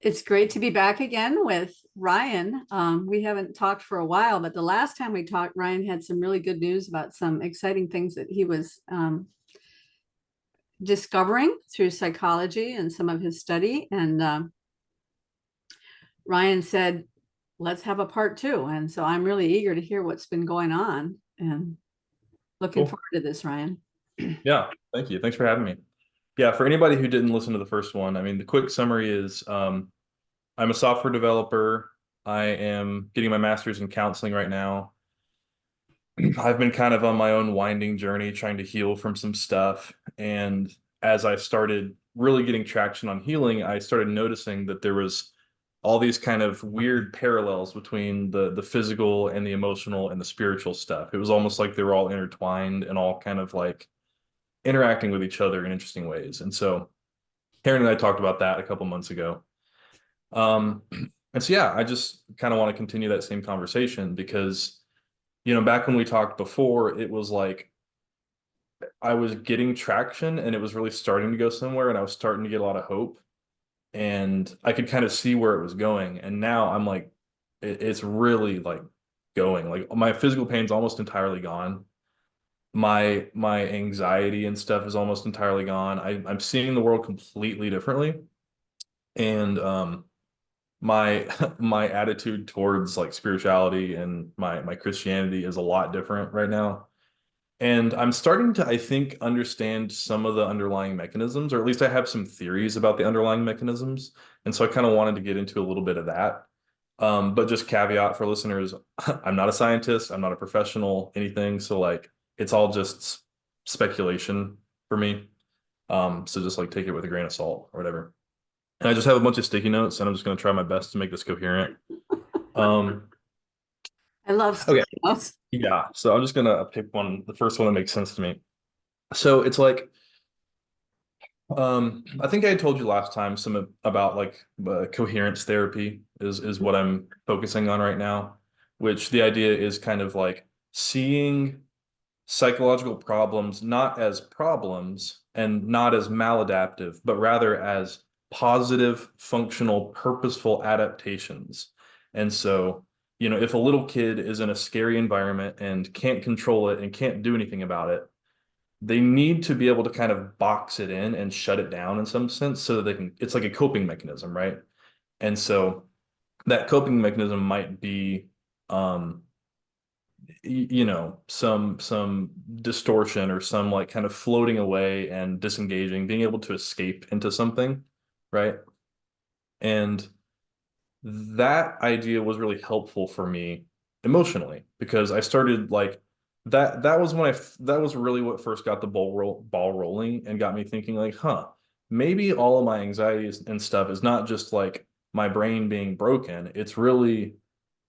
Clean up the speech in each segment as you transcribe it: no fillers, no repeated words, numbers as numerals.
It's great to be back again with Ryan. We haven't talked for a while, but the last time we talked, Ryan had some really good news about some exciting things that he was discovering through psychology and some of his study. And Ryan said, let's have a part two. And so I'm really eager to hear what's been going on and looking Cool. forward to this, Ryan. Yeah, thank you. Thanks for having me. Yeah, for anybody who didn't listen to the first one, I mean, the quick summary is I'm a software developer. I am getting my master's in counseling right now. I've been kind of on my own winding journey trying to heal from some stuff. And as I started really getting traction on healing, I started noticing that there was all these kind of weird parallels between the physical and the emotional and the spiritual stuff. It was almost like they were all intertwined and all kind of like interacting with each other in interesting ways. And so Karen and I talked about that a couple months ago. Um, and so yeah, I just kind of want to continue that same conversation because, back when we talked before, it was like I was getting traction and it was really starting to go somewhere and I was starting to get a lot of hope and I could kind of see where it was going. And now I'm like, it's really like going. Like my physical pain's almost entirely gone. My anxiety and stuff is almost entirely gone. I'm seeing the world completely differently. And my my attitude towards like spirituality and my Christianity is a lot different right now. And I'm starting to, I think, understand some of the underlying mechanisms, or at least I have some theories about the underlying mechanisms. And so I kind of wanted to get into a little bit of that. But just caveat for listeners, I'm not a scientist, I'm not a professional, anything. So like it's all just speculation for me. So just like take it with a grain of salt or whatever. And I just have a bunch of sticky notes and I'm just gonna try my best to make this coherent. Um, I love okay. sticky notes. Yeah. So I'm just gonna pick one, the first one that makes sense to me. So it's like I think I told you last time some about like coherence therapy is what I'm focusing on right now, which the idea is kind of like seeing psychological problems not as problems and not as maladaptive, but rather as positive, functional, purposeful adaptations. And so, if a little kid is in a scary environment and can't control it and can't do anything about it, they need to be able to kind of box it in and shut it down in some sense so that they can, it's like a coping mechanism, right? And so that coping mechanism might be, um, some distortion or some like kind of floating away and disengaging, being able to escape into something, right? And that idea was really helpful for me emotionally because I started like that was when that was really what first got the ball rolling and got me thinking like, huh, maybe all of my anxieties and stuff is not just like my brain being broken. It's really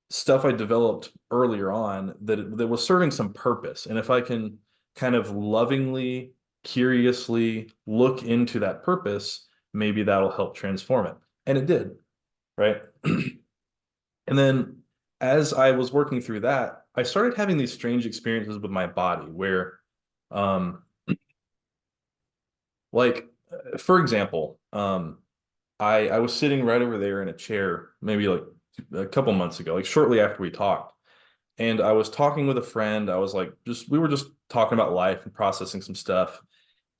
stuff I developed earlier on that was serving some purpose. And if I can kind of lovingly, curiously look into that purpose, maybe that'll help transform it. And it did, right? And then as I was working through that, I started having these strange experiences with my body where, um, like, for example, I was sitting right over there in a chair, maybe like a couple months ago, like shortly after we talked. And I was talking with a friend. I was like, we were just talking about life and processing some stuff.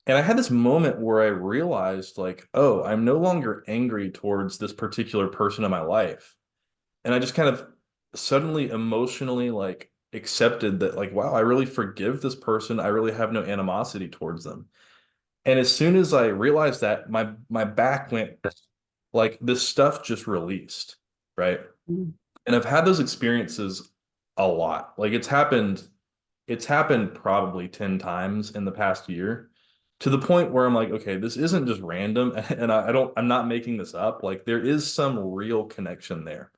And I had this moment where I realized, like, oh, I'm no longer angry towards this particular person in my life. And I just kind of suddenly emotionally like accepted that, like, wow, I really forgive this person. I really have no animosity towards them. And as soon as I realized that, my back went like this stuff just released, right? And I've had those experiences a lot. Like it's happened probably 10 times in the past year to the point where I'm like, okay, this isn't just random and I'm not making this up. Like there is some real connection there.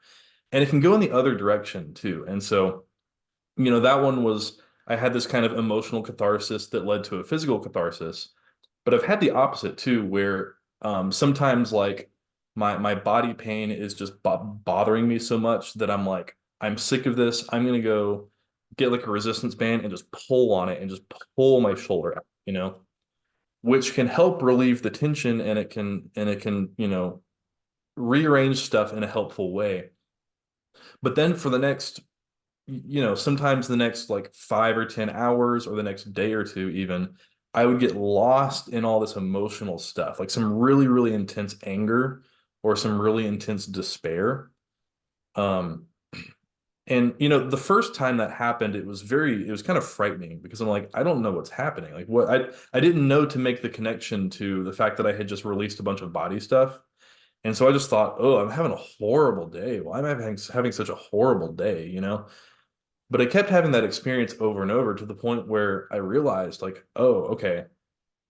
And it can go in the other direction too. And so, that one was I had this kind of emotional catharsis that led to a physical catharsis. But I've had the opposite too, where sometimes like my body pain is just bothering me so much that I'm like, I'm sick of this. I'm gonna go get like a resistance band and just pull on it and just pull my shoulder out, which can help relieve the tension and it can, rearrange stuff in a helpful way. But then for the next, sometimes the next like 5 or 10 hours or the next day or two, even, I would get lost in all this emotional stuff, like some really, really intense anger or some really intense despair. Um, and the first time that happened, it was kind of frightening because I'm like, I don't know what's happening. Like I didn't know to make the connection to the fact that I had just released a bunch of body stuff. And so I just thought, oh, I'm having a horrible day. Why am I having such a horrible day? But I kept having that experience over and over to the point where I realized, like, oh, okay.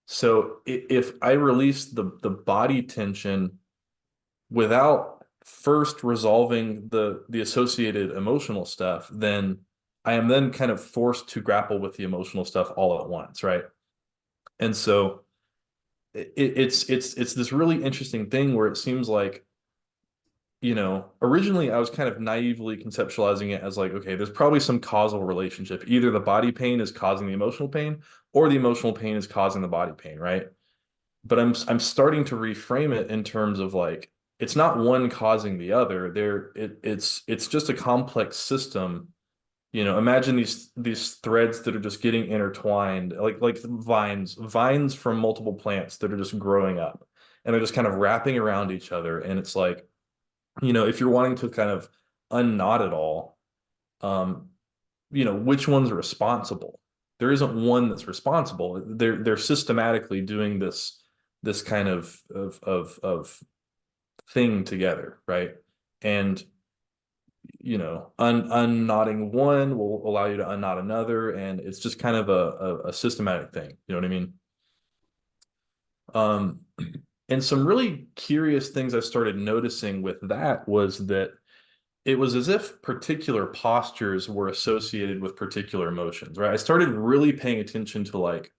So if I release the body tension without first resolving the associated emotional stuff, then I am then kind of forced to grapple with the emotional stuff all at once, right? And so it's this really interesting thing where it seems like, originally I was kind of naively conceptualizing it as like, okay, there's probably some causal relationship. Either the body pain is causing the emotional pain, or the emotional pain is causing the body pain, right? But I'm starting to reframe it in terms of like, it's not one causing the other. It's just a complex system. Imagine these threads that are just getting intertwined, like vines from multiple plants that are just growing up, and they're just kind of wrapping around each other. And it's like, if you're wanting to kind of unknot it all, um, which one's responsible? There isn't one that's responsible. They're systematically doing this kind of thing together, right? And unknotting one will allow you to unknot another, and it's just kind of a systematic thing. You know what I mean? Um, and some really curious things I started noticing with that was that it was as if particular postures were associated with particular emotions, right? I started really paying attention to like,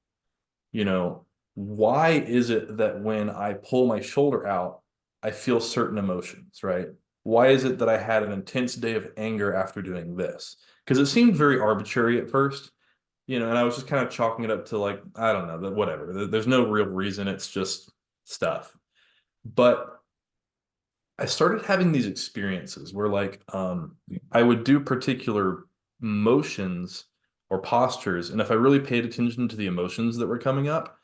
you know, why is it that when I pull my shoulder out, I feel certain emotions, right? Why is it that I had an intense day of anger after doing this? Because it seemed very arbitrary at first, and I was just kind of chalking it up to like, I don't know, whatever. There's no real reason. It's just stuff. But I started having these experiences where like I would do particular motions or postures, and if I really paid attention to the emotions that were coming up,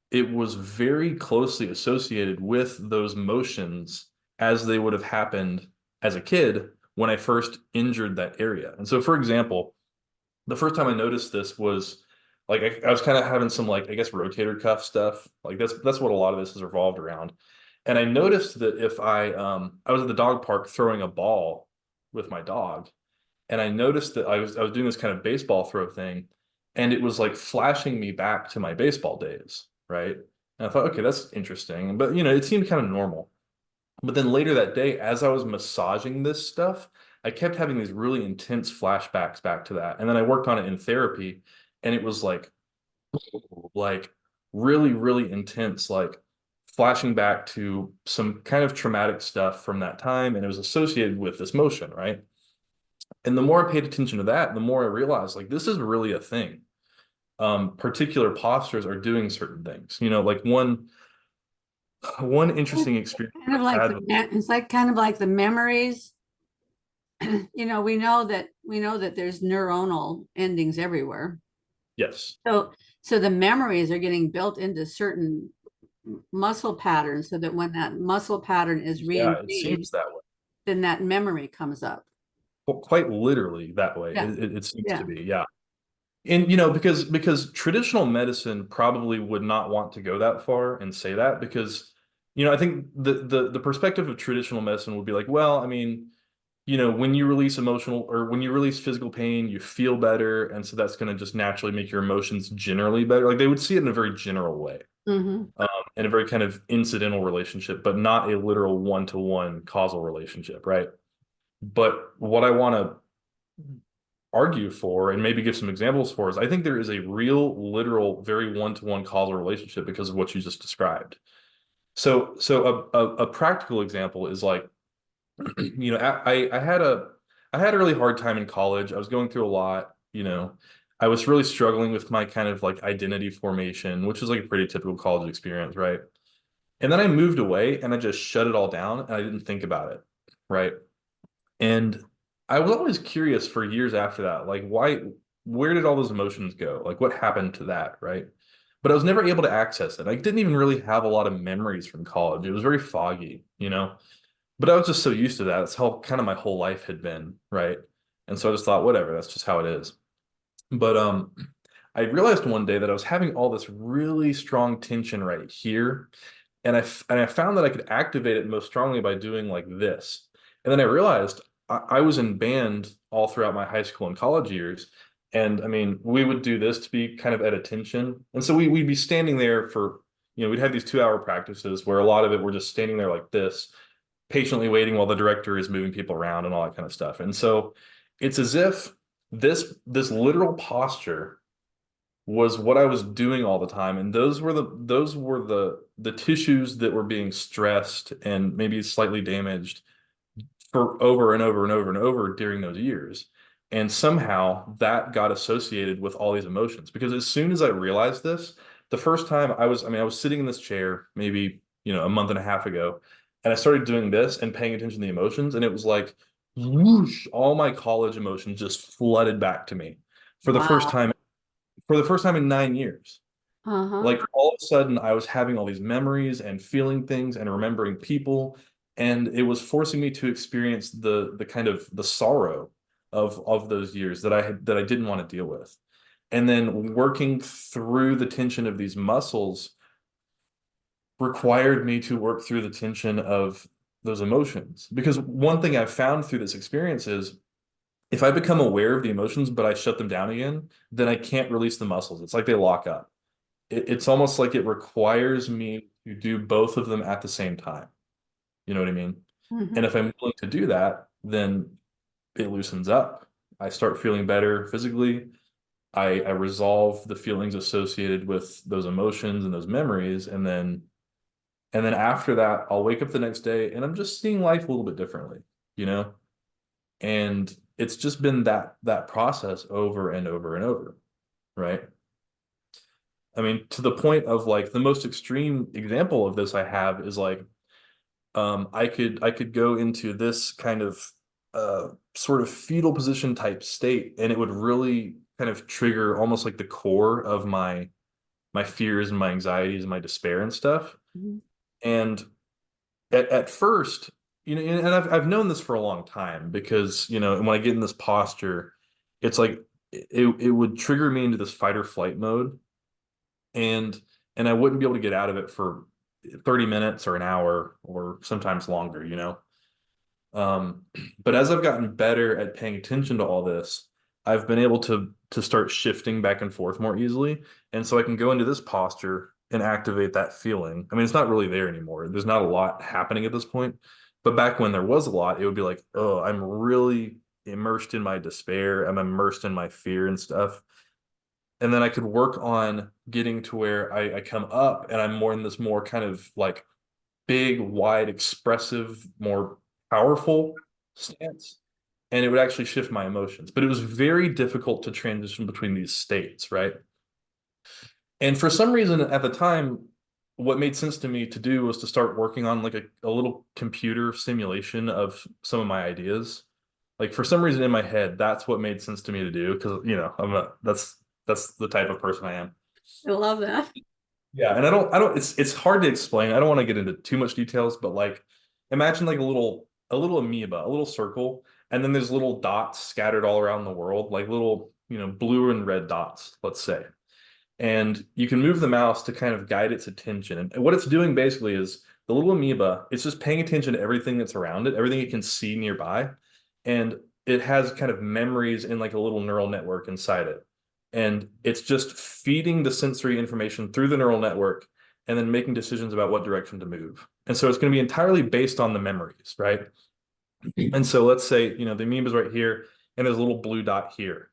it was very closely associated with those motions as they would have happened as a kid when I first injured that area. And so, for example, the first time I noticed this was like I was kind of having some like I guess rotator cuff stuff. Like that's what a lot of this is revolved around. And I noticed that if I was at the dog park throwing a ball with my dog, and I noticed that I was doing this kind of baseball throw thing, and it was like flashing me back to my baseball days, right? And I thought, okay, that's interesting, but it seemed kind of normal. But then later that day, as I was massaging this stuff, I kept having these really intense flashbacks back to that. And then I worked on it in therapy, and it was like really, really intense, like flashing back to some kind of traumatic stuff from that time. And it was associated with this motion, right? And the more I paid attention to that, the more I realized like this is really a thing. Particular postures are doing certain things. Like one interesting experience Kind of I like had. it's like kind of like the memories. We know that there's neuronal endings everywhere. Yes. So the memories are getting built into certain muscle patterns so that when that muscle pattern is Yeah, it re-engaged, seems that way. then that memory comes up. Well, quite literally that way. Yeah. It seems to Yeah. be, yeah. And because traditional medicine probably would not want to go that far and say that because I think the perspective of traditional medicine would be like, well, I mean, when you release emotional or when you release physical pain, you feel better, and so that's going to just naturally make your emotions generally better. Like they would see it in a very general way, Hmm. in a very kind of incidental relationship, but not a literal one-to-one causal relationship, right? But what I want to argue for and maybe give some examples for is I think there is a real, literal, very one-to-one causal relationship because of what you just described. So a practical example is like, I had a really hard time in college. I was going through a lot, I was really struggling with my kind of like identity formation, which is like a pretty typical college experience, right? And then I moved away and I just shut it all down and I didn't think about it. Right. And I was always curious for years after that, like where did all those emotions go? Like what happened to that? Right. But I was never able to access it. I didn't even really have a lot of memories from college. It was very foggy, but I was just so used to that. That's how kind of my whole life had been. Right. And so I just thought, whatever, that's just how it is. But I realized one day that I was having all this really strong tension right here, and I found that I could activate it most strongly by doing like this. And then I realized I was in band all throughout my high school and college years, and I mean we would do this to be kind of at attention, and so we'd be standing there for we'd have these 2 hour practices where a lot of it we're just standing there like this, patiently waiting while the director is moving people around and all that kind of stuff. And so it's as if this literal posture was what I was doing all the time, and those were the tissues that were being stressed and maybe slightly damaged for over and over and over and over during those years. And somehow that got associated with all these emotions because as soon as I realized this, the first time I was sitting in this chair maybe, a month and a half ago, and I started doing this and paying attention to the emotions, and it was like whoosh, all my college emotions just flooded back to me for the first Wow. time for the first time in 9 years. Uh-huh. Like all of a sudden, I was having all these memories and feeling things and remembering people, and it was forcing me to experience the kind of the sorrow of those years that I didn't want to deal with. And then working through the tension of these muscles required me to work through the tension of those emotions. Because one thing I've found through this experience is if I become aware of the emotions, but I shut them down again, then I can't release the muscles. It's like they lock up. It's almost like it requires me to do both of them at the same time. You know what I mean? And Mhm. if I'm willing to do that, then it loosens up. I start feeling better physically. I resolve the feelings associated with those emotions and those memories, and then after that, I'll wake up the next day and I'm just seeing life a little bit differently, you know? And it's just been that process over and over and over, right? I mean, to the point of like the most extreme example of this I have is like I could go into this kind of sort of fetal position type state, and it would really kind of trigger almost like the core of my fears and my anxieties and my despair and stuff. Mhm. And at first, and I've known this for a long time because, when I get in this posture, it's like it would trigger me into this fight or flight mode, and I wouldn't be able to get out of it for 30 minutes or an hour or sometimes longer. Um, but as I've gotten better at paying attention to all this, I've been able to start shifting back and forth more easily. And so I can go into this posture and activate that feeling. I mean, it's not really there anymore. There's not a lot happening at this point. But back when there was a lot, it would be like, oh, I'm really immersed in my despair. I'm immersed in my fear and stuff. And then I could work on getting to where I come up and I'm more in this more kind of like big, wide, expressive, more powerful stance. And it would actually shift my emotions. But it was very difficult to transition between these states, right? And for some reason at the time, what made sense to me to do was to start working on like a little computer simulation of some of my ideas. Like for some reason in my head, that's what made sense to me to do because that's the type of person I am. I love that. Yeah, and I don't it's hard to explain. I don't want to get into too much details, but like imagine like a little amoeba, a little circle, and then there's little dots scattered all around the world, like little, blue and red dots, let's say. And you can move the mouse to kind of guide its attention. And what it's doing basically is the little amoeba, it's just paying attention to everything that's around it, everything it can see nearby. And it has kind of memories in like a little neural network inside it. And it's just feeding the sensory information through the neural network and then making decisions about what direction to move. And so it's going to be entirely based on the memories, right? And so let's say, the amoeba is right here and there's a little blue dot here.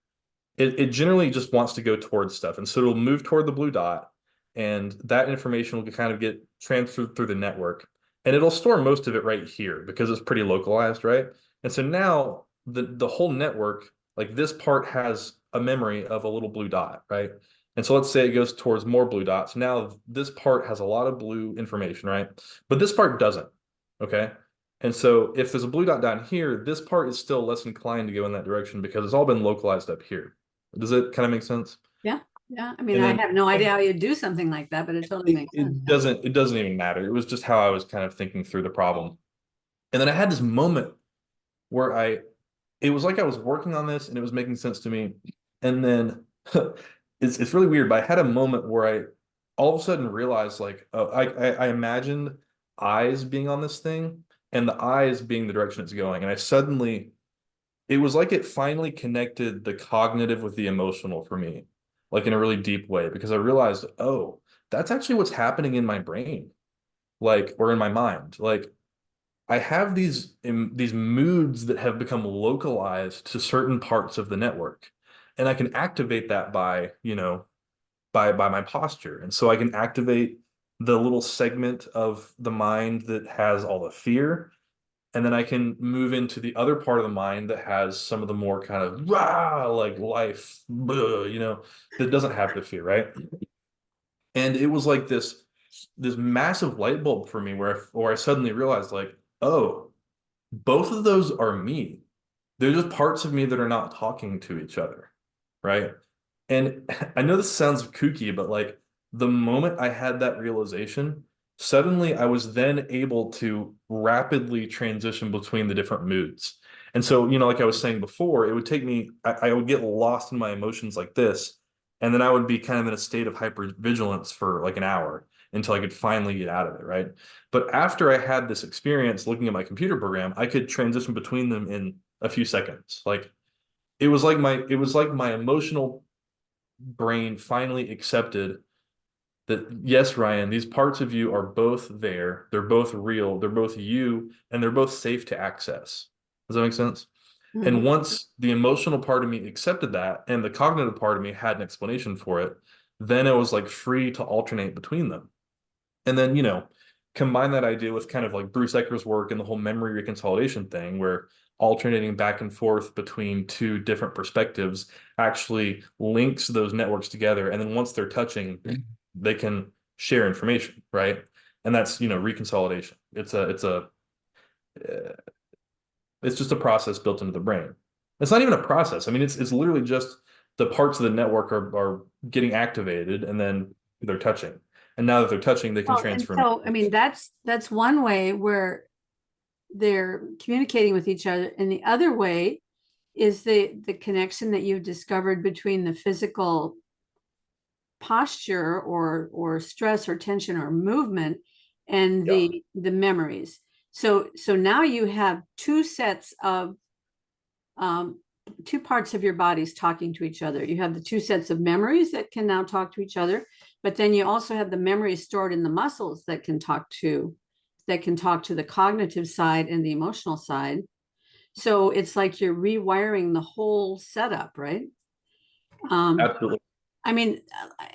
It generally just wants to go towards stuff. And so it'll move toward the blue dot, and that information will kind of get transferred through the network. And it'll store most of it right here because it's pretty localized, right? And so now the whole network, like this part has a memory of a little blue dot, right? And so let's say it goes towards more blue dots. Now this part has a lot of blue information, right? But this part doesn't. Okay. And so if there's a blue dot down here, this part is still less inclined to go in that direction because it's all been localized up here. Does it kind of make sense? Yeah. Yeah. I mean, And I then have no idea how you'd do something like that, but it totally makes sense. it doesn't even matter. It was just how I was kind of thinking through the problem. And then I had this moment where it was like I was working on this and it was making sense to me. And then it's really weird, but I had a moment where I all of a sudden realized like, oh, I imagined eyes being on this thing and the eyes being the direction it's going. And I suddenly, it was like it finally connected the cognitive with the emotional for me, like in a really deep way, because I realized, oh, that's actually what's happening in my brain, like, or in my mind. Like, I have these moods that have become localized to certain parts of the network, and I can activate that by, by my posture. And so I can activate the little segment of the mind that has all the fear, and then I can move into the other part of the mind that has some of the more kind of rah, like life, that doesn't have the fear, right? And it was like this massive light bulb for me where I suddenly realized like, oh, both of those are me. They're just parts of me that are not talking to each other, right? And I know this sounds kooky, but like the moment I had that realization, suddenly I was then able to rapidly transition between the different moods. And so, like I was saying before, it would take me, I would get lost in my emotions like this, and then I would be kind of in a state of hypervigilance for like an hour until I could finally get out of it, right? But after I had this experience looking at my computer program, I could transition between them in a few seconds. Like it was like my emotional brain finally accepted that yes, Ryan, these parts of you are both there. They're both real. They're both you, and they're both safe to access. Does that make sense? And Mhm. once the emotional part of me accepted that and the cognitive part of me had an explanation for it, then it was like free to alternate between them. And then, combine that idea with kind of like Bruce Ecker's work and the whole memory reconsolidation thing, where alternating back and forth between two different perspectives actually links those networks together. And then once they're touching, they can share information, right? And that's, reconsolidation. Uh, it's just a process built into the brain. It's not even a process. I mean, it's literally just the parts of the network are getting activated and then they're touching. And now that they're touching, they can Well, and transfer. so, I mean, that's one way where they're communicating with each other. And the other way is the connection that you've discovered between the physical posture or stress or tension or movement and Yeah. the memories. So now you have two sets of two parts of your bodies talking to each other. You have the two sets of memories that can now talk to each other, but then you also have the memories stored in the muscles that can talk to the cognitive side and the emotional side. So it's like you're rewiring the whole setup, right? Absolutely. I mean,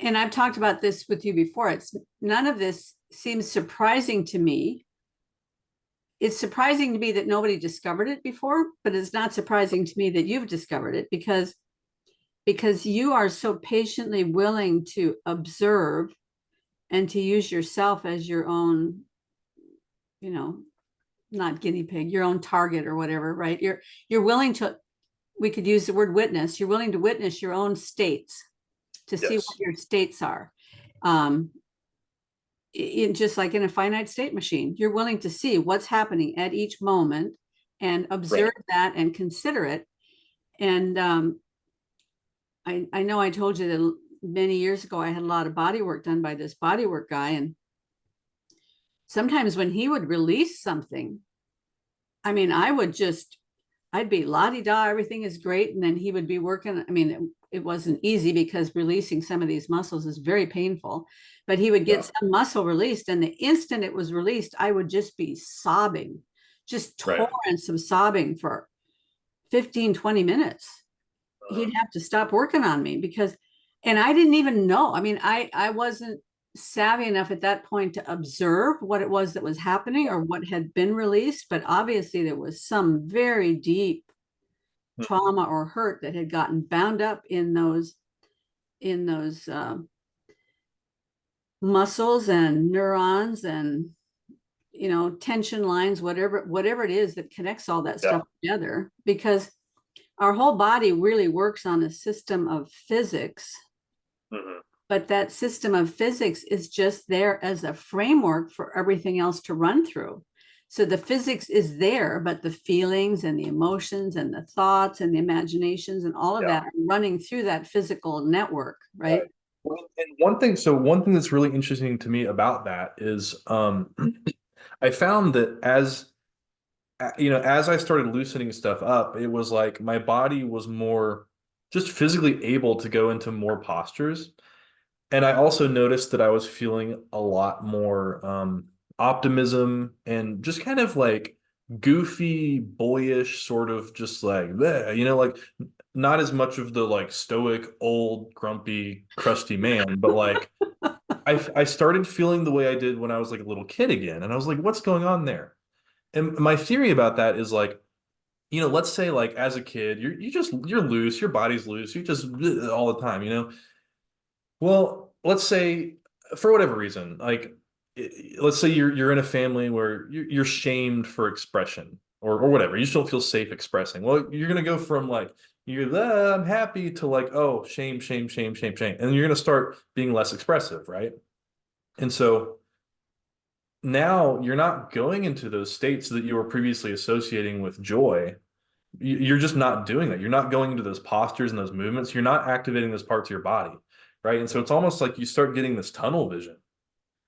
and I've talked about this with you before. It's none of this seems surprising to me. It's surprising to me that nobody discovered it before, but it's not surprising to me that you've discovered it because you are so patiently willing to observe and to use yourself as your own, you know, not guinea pig, your own target or whatever, right? You're willing to, we could use the word witness. You're willing to witness your own states to see what Yes. your states are. Um, just like in a finite state machine, you're willing to see what's happening at each moment and Right. observe that and consider it. And I know I told you that many years ago I had a lot of body work done by this body work guy, and sometimes when he would release something, I mean, I'd be la-di-da, everything is great, and then he would be working. I mean, it wasn't easy because releasing some of these muscles is very painful, but he would get Yeah. some muscle released, and the instant it was released, I would just be sobbing, just Right. torrents of sobbing for 15, 20 minutes. Uh, He'd have to stop working on me because, and I didn't even know. I mean, I wasn't savvy enough at that point to observe what it was that was happening or what had been released, but obviously there was some very deep trauma or hurt that had gotten bound up those muscles and neurons and tension lines, whatever it is that connects all that stuff together, because our whole body really works on a system of physics. But that system of physics is just there as a framework for everything else to run through. So the physics is there, but the feelings and the emotions and the thoughts and the imaginations and all of that are running through that physical network, right? Well, and one thing that's really interesting to me about that is I found that as I started loosening stuff up, it was like my body was more just physically able to go into more postures. And I also noticed that I was feeling a lot more optimism and just kind of like goofy, boyish, sort of just like, bleh, like not as much of the like stoic, old, grumpy, crusty man, but like I started feeling the way I did when I was like a little kid again. And I was like, what's going on there? And my theory about that is like, let's say like as a kid, you're loose, your body's loose, you just bleh, all the time, Well, let's say for whatever reason, like let's say you're in a family where you're shamed for expression or whatever. You just don't feel safe expressing. Well, you're gonna go from like I'm happy to like, oh, shame, shame, shame, shame, shame. And you're gonna start being less expressive, right? And so now you're not going into those states that you were previously associating with joy. You're just not doing that. You're not going into those postures and those movements. You're not activating those parts of your body, right? And so it's almost like you start getting this tunnel vision,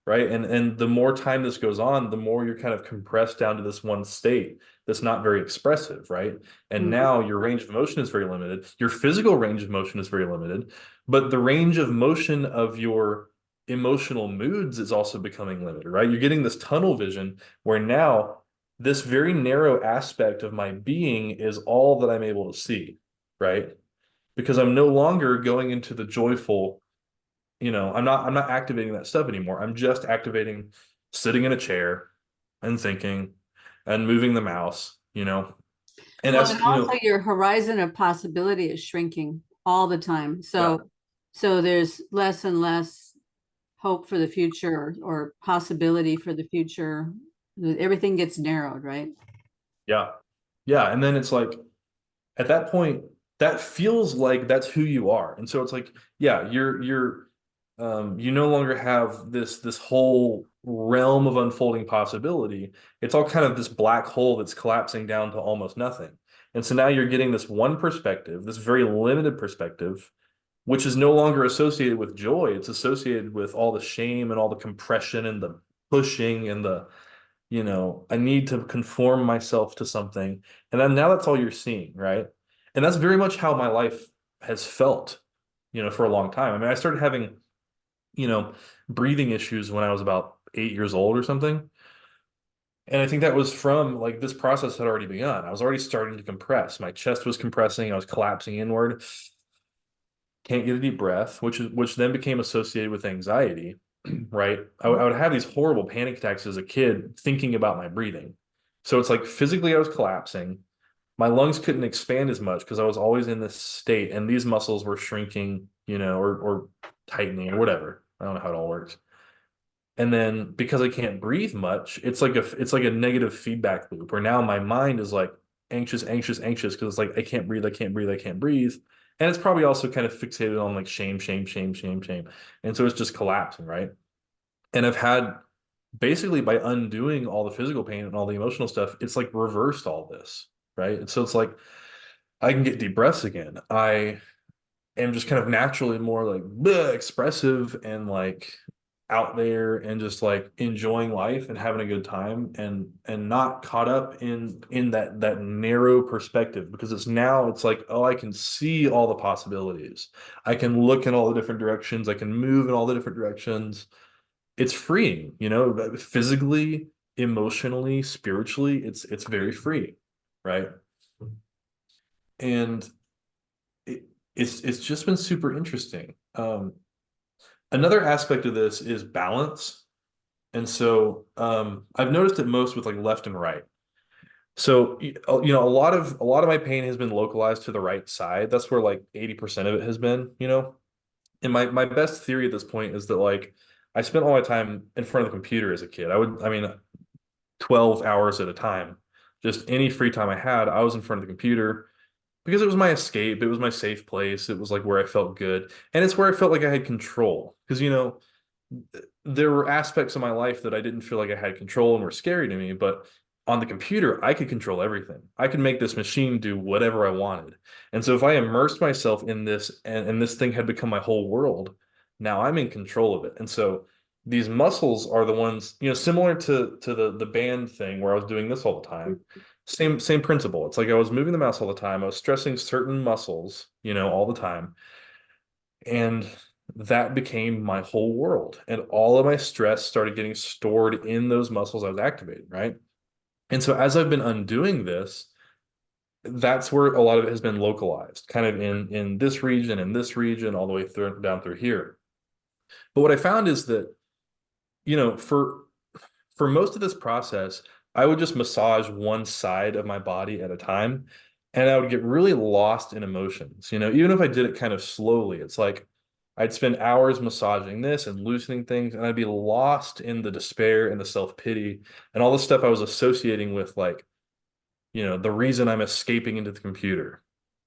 right? And the more time this goes on, the more you're kind of compressed down to this one state that's not very expressive, right? And now your range of motion is very limited. Your physical range of motion is very limited, but the range of motion of your emotional moods is also becoming limited, right? You're getting this tunnel vision where now this very narrow aspect of my being is all that I'm able to see, right? Because I'm no longer going into the joyful, I'm not activating that stuff anymore. I'm just activating sitting in a chair and thinking and moving the mouse, And Well, as and also your horizon of possibility is shrinking all the time. yeah, So there's less and less hope for the future or possibility for the future. Everything gets narrowed, right? yeah, yeah. And then it's like at that point, that feels like that's who you are. And so it's like, yeah, you no longer have this whole realm of unfolding possibility. It's all kind of this black hole that's collapsing down to almost nothing. And so now you're getting this one perspective, this very limited perspective, which is no longer associated with joy. It's associated with all the shame and all the compression and the pushing and I need to conform myself to something. And then now that's all you're seeing, right? And that's very much how my life has felt, for a long time. I mean, I started having, breathing issues when I was about 8 years old or something. And I think that was from like this process had already begun. I was already starting to compress. My chest was compressing. I was collapsing inward. Can't get a deep breath, which then became associated with anxiety, right? I would have these horrible panic attacks as a kid thinking about my breathing. So it's like physically I was collapsing. My lungs couldn't expand as much because I was always in this state, and these muscles were shrinking, or tightening or whatever. I don't know how it all works. And then because I can't breathe much, it's like a negative feedback loop where now my mind is like anxious, anxious, anxious because it's like I can't breathe, I can't breathe, I can't breathe. And it's probably also kind of fixated on like shame, shame, shame, shame, shame. And so it's just collapsing, right? And I've had basically by undoing all the physical pain and all the emotional stuff, it's like reversed all this, right? And so it's like I can get deep breaths again. I am just kind of naturally more like bleh, expressive and like out there and just like enjoying life and having a good time and not caught up in that narrow perspective because it's like, oh, I can see all the possibilities. I can look in all the different directions. I can move in all the different directions. It's freeing, physically, emotionally, spiritually, it's very free, right? And it's just been super interesting. Another aspect of this is balance. And so I've noticed it most with like left and right. So a lot of my pain has been localized to the right side. That's where like 80% of it has been. And my best theory at this point is that like I spent all my time in front of the computer as a kid. I mean, 12 hours at a time. Just any free time I had, I was in front of the computer because it was my escape. It was my safe place. It was like where I felt good. And it's where I felt like I had control. Because, there were aspects of my life that I didn't feel like I had control and were scary to me. But on the computer, I could control everything. I could make this machine do whatever I wanted. And so if I immersed myself in this and this thing had become my whole world, now I'm in control of it. And so these muscles are the ones, similar to the band thing where I was doing this all the time. Same principle. It's like I was moving the mouse all the time. I was stressing certain muscles, all the time. And that became my whole world. And all of my stress started getting stored in those muscles I was activating, right? And so as I've been undoing this, that's where a lot of it has been localized, kind of in this region, all the way through down through here. But what I found is that, for most of this process, I would just massage one side of my body at a time, and I would get really lost in emotions. Even if I did it kind of slowly, it's like I'd spend hours massaging this and loosening things, and I'd be lost in the despair and the self-pity and all the stuff I was associating with, like, the reason I'm escaping into the computer.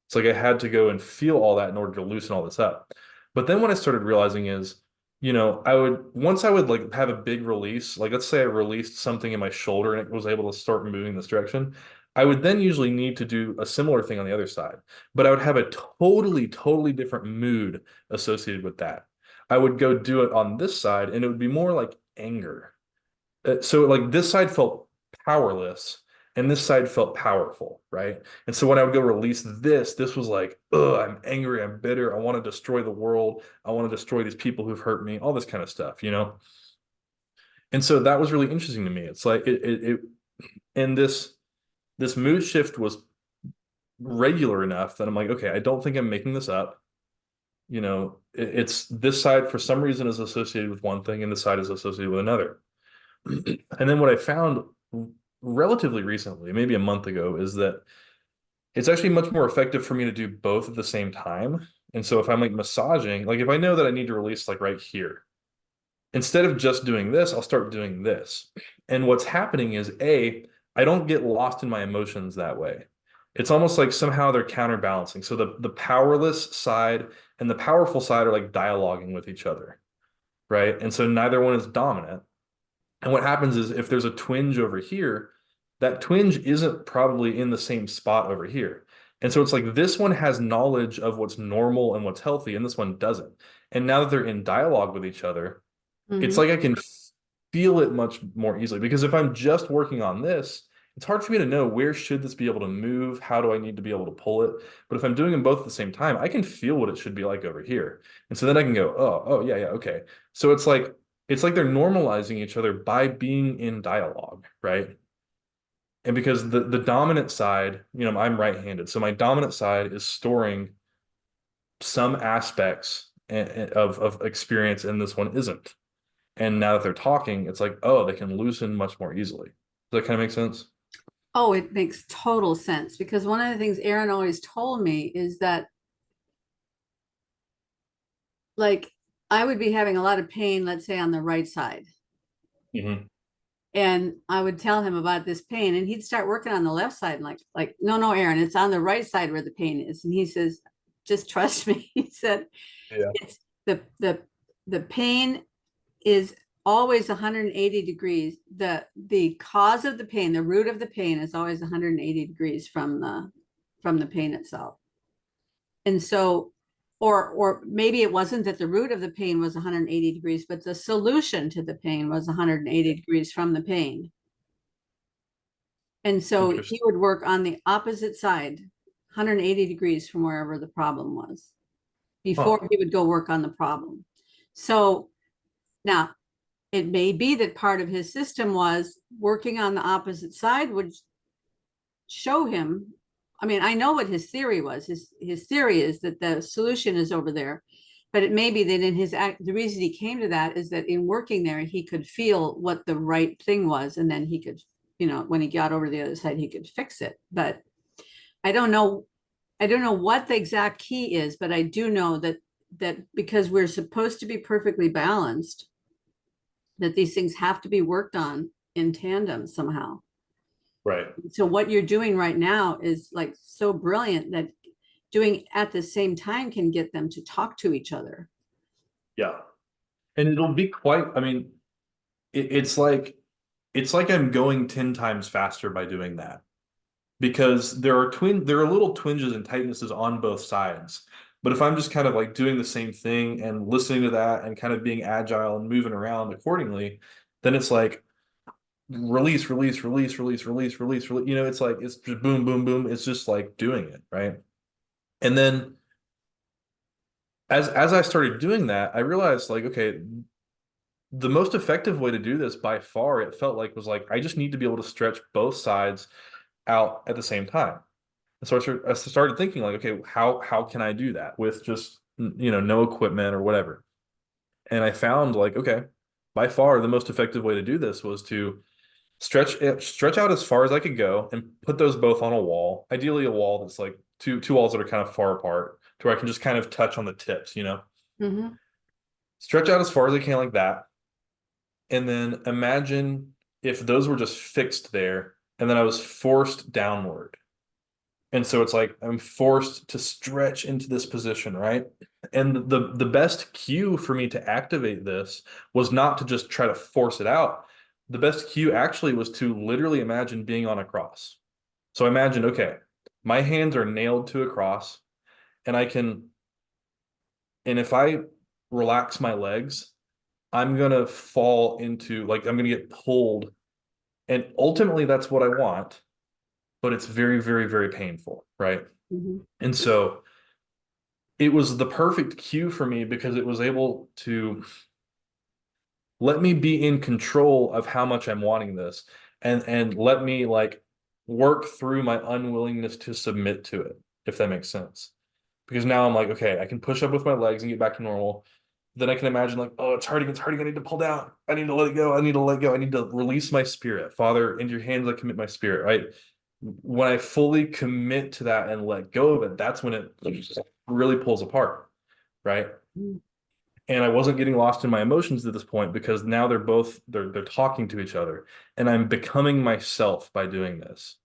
It's like I had to go and feel all that in order to loosen all this up. But then what I started realizing is, once I would like have a big release, like let's say I released something in my shoulder and it was able to start moving this direction, I would then usually need to do a similar thing on the other side. But I would have a totally different mood associated with that. I would go do it on this side and it would be more like anger. So like this side felt powerless and this side felt powerful, right? And so when I would go release this was like, oh, I'm angry, I'm bitter, I want to destroy the world, I want to destroy these people who've hurt me, all this kind of stuff. And so that was really interesting to me. It's like and this mood shift was regular enough that I'm like, okay, I don't think I'm making this up. It's this side for some reason is associated with one thing and this side is associated with another. And then what I found relatively recently, maybe a month ago, is that it's actually much more effective for me to do both at the same time. And so if I'm like massaging, like if I know that I need to release like right here, instead of just doing this, I'll start doing this. And what's happening is I don't get lost in my emotions that way. It's almost like somehow they're counterbalancing. So the powerless side and the powerful side are like dialoguing with each other, right? And so neither one is dominant. And what happens is if there's a twinge over here, that twinge isn't probably in the same spot over here. And so it's like this one has knowledge of what's normal and what's healthy, and this one doesn't. And now that they're in dialogue with each other, it's like I can feel it much more easily. Because if I'm just working on this, it's hard for me to know where should this be able to move? How do I need to be able to pull it? But if I'm doing them both at the same time, I can feel what it should be like over here. And so then I can go, oh, yeah, okay. So it's like they're normalizing each other by being in dialogue, right? And because the dominant side, I'm right-handed, so my dominant side is storing some aspects of experience, and this one isn't. And now that they're talking, it's like, oh, they can loosen much more easily. Does that kind of make sense? Oh, it makes total sense because one of the things Aaron always told me is that like I would be having a lot of pain, let's say on the right side. And I would tell him about this pain and he'd start working on the left side and like, no, Aaron, it's on the right side where the pain is. And he says, just trust me. He said, Yeah. it's the pain is always 180 degrees. The cause of the pain, the root of the pain is always 180 degrees from the pain itself. And so, or maybe it wasn't that the root of the pain was 180 degrees, but the solution to the pain was 180 degrees from the pain. And so he would work on the opposite side, 180 degrees from wherever the problem was, before he would go work on the problem. So now it may be that part of his system was working on the opposite side would show him. I mean, I know what his theory was. His theory is that the solution is over there, but it may be that in his act, the reason he came to that is that in working there, he could feel what the right thing was. And then he could, when he got over to the other side, he could fix it. But I don't know what the exact key is, but I do know that that because we're supposed to be perfectly balanced, that these things have to be worked on in tandem somehow. Right. So what you're doing right now is like so brilliant that doing at the same time can get them to talk to each other. Yeah. And it'll be quite, I mean, it's like I'm going 10 times faster by doing that. Because there are little twinges and tightnesses on both sides. But if I'm just kind of like doing the same thing and listening to that and kind of being agile and moving around accordingly, then it's like release, release, release, release, release, release, release. You know, it's like it's just boom, boom, boom. It's just like doing it, right? And then as I started doing that, I realized like, okay, the most effective way to do this by far, it felt like was like I just need to be able to stretch both sides out at the same time. And so I started thinking like, okay, how can I do that with just no equipment or whatever? And I found like, okay, by far the most effective way to do this was to stretch out as far as I could go and put those both on a wall. Ideally, a wall that's like two walls that are kind of far apart, to where I can just kind of touch on the tips. Mm-hmm. Stretch out as far as I can like that, and then imagine if those were just fixed there, and then I was forced downward. And so it's like I'm forced to stretch into this position, right? And the best cue for me to activate this was not to just try to force it out. The best cue actually was to literally imagine being on a cross. So I imagined, okay, my hands are nailed to a cross, and and if I relax my legs, I'm gonna fall into, like, I'm gonna get pulled. And ultimately that's what I want, but it's very, very, very painful, right? Mm-hmm. And so it was the perfect cue for me because it was able to let me be in control of how much I'm wanting this, and let me like work through my unwillingness to submit to it, if that makes sense. Because now I'm like, okay, I can push up with my legs and get back to normal. Then I can imagine like, oh, it's hurting, it's hurting. I need to pull down. I need to let it go. I need to let go. I need to release my spirit. Father, into your hands I commit my spirit, right? When I fully commit to that and let go of it, that's when it really pulls apart, right? And I wasn't getting lost in my emotions at this point because now they're talking to each other, and I'm becoming myself by doing this,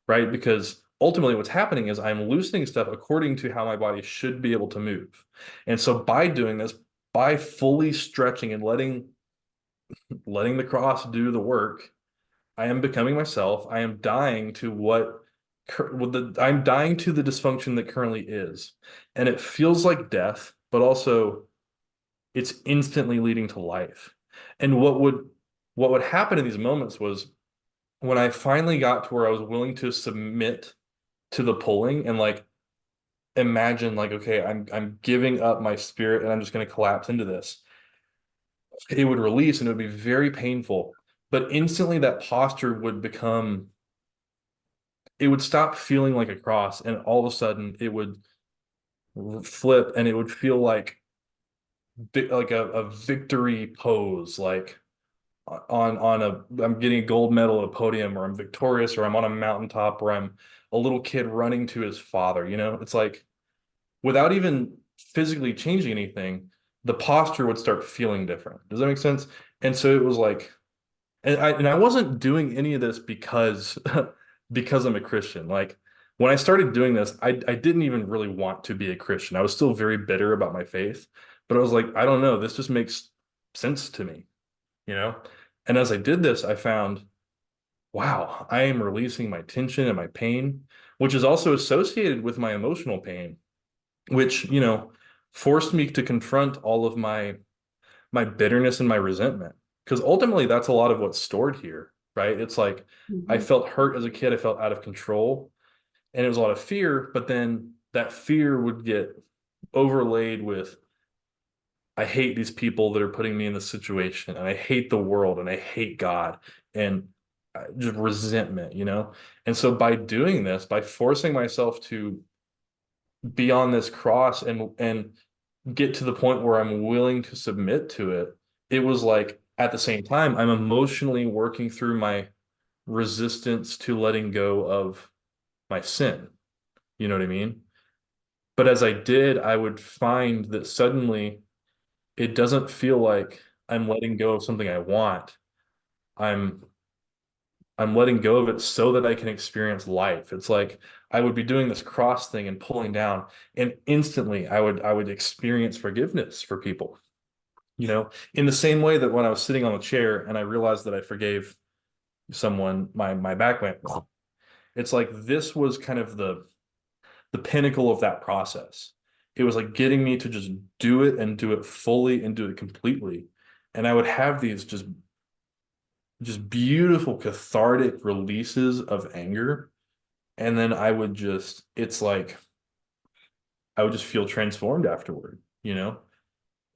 right? Because ultimately what's happening is I'm loosening stuff according to how my body should be able to move. And so by doing this, by fully stretching and letting the cross do the work, I am becoming myself. I am dying to I'm dying to the dysfunction that currently is. And it feels like death, but also it's instantly leading to life. And what would happen in these moments was when I finally got to where I was willing to submit to the pulling and like imagine like, okay, I'm giving up my spirit and I'm just going to collapse into this. It would release and it would be very painful, but instantly that posture would become, it would stop feeling like a cross, and all of a sudden it would flip and it would feel like a victory pose, like I'm getting a gold medal at a podium, or I'm victorious, or I'm on a mountaintop, or I'm a little kid running to his father. It's like without even physically changing anything, the posture would start feeling different. Does that make sense? And so it was like, and I wasn't doing any of this because because I'm a Christian. Like when I started doing this, I didn't even really want to be a Christian. I was still very bitter about my faith, but I was like, I don't know, this just makes sense to me, you know? And as I did this, I found, wow, I am releasing my tension and my pain, which is also associated with my emotional pain, which, forced me to confront all of my bitterness and my resentment. Because ultimately, that's a lot of what's stored here, right? It's like I Mm-hmm. felt hurt as a kid, I felt out of control, and it was a lot of fear, but then that fear would get overlaid with, I hate these people that are putting me in this situation, and I hate the world, and I hate God, and just resentment. And so by doing this, by forcing myself to be on this cross and get to the point where I'm willing to submit to it, it was like at the same time, I'm emotionally working through my resistance to letting go of my sin. You know what I mean? But as I did, I would find that suddenly it doesn't feel like I'm letting go of something I want. I'm I'm letting go of it so that I can experience life. It's like I would be doing this cross thing and pulling down, and instantly I would experience forgiveness for people. In the same way that when I was sitting on the chair and I realized that I forgave someone, my back went. It's like this was kind of the pinnacle of that process. It was like getting me to just do it and do it fully and do it completely. And I would have these just beautiful cathartic releases of anger. And then it's like I would just feel transformed afterward.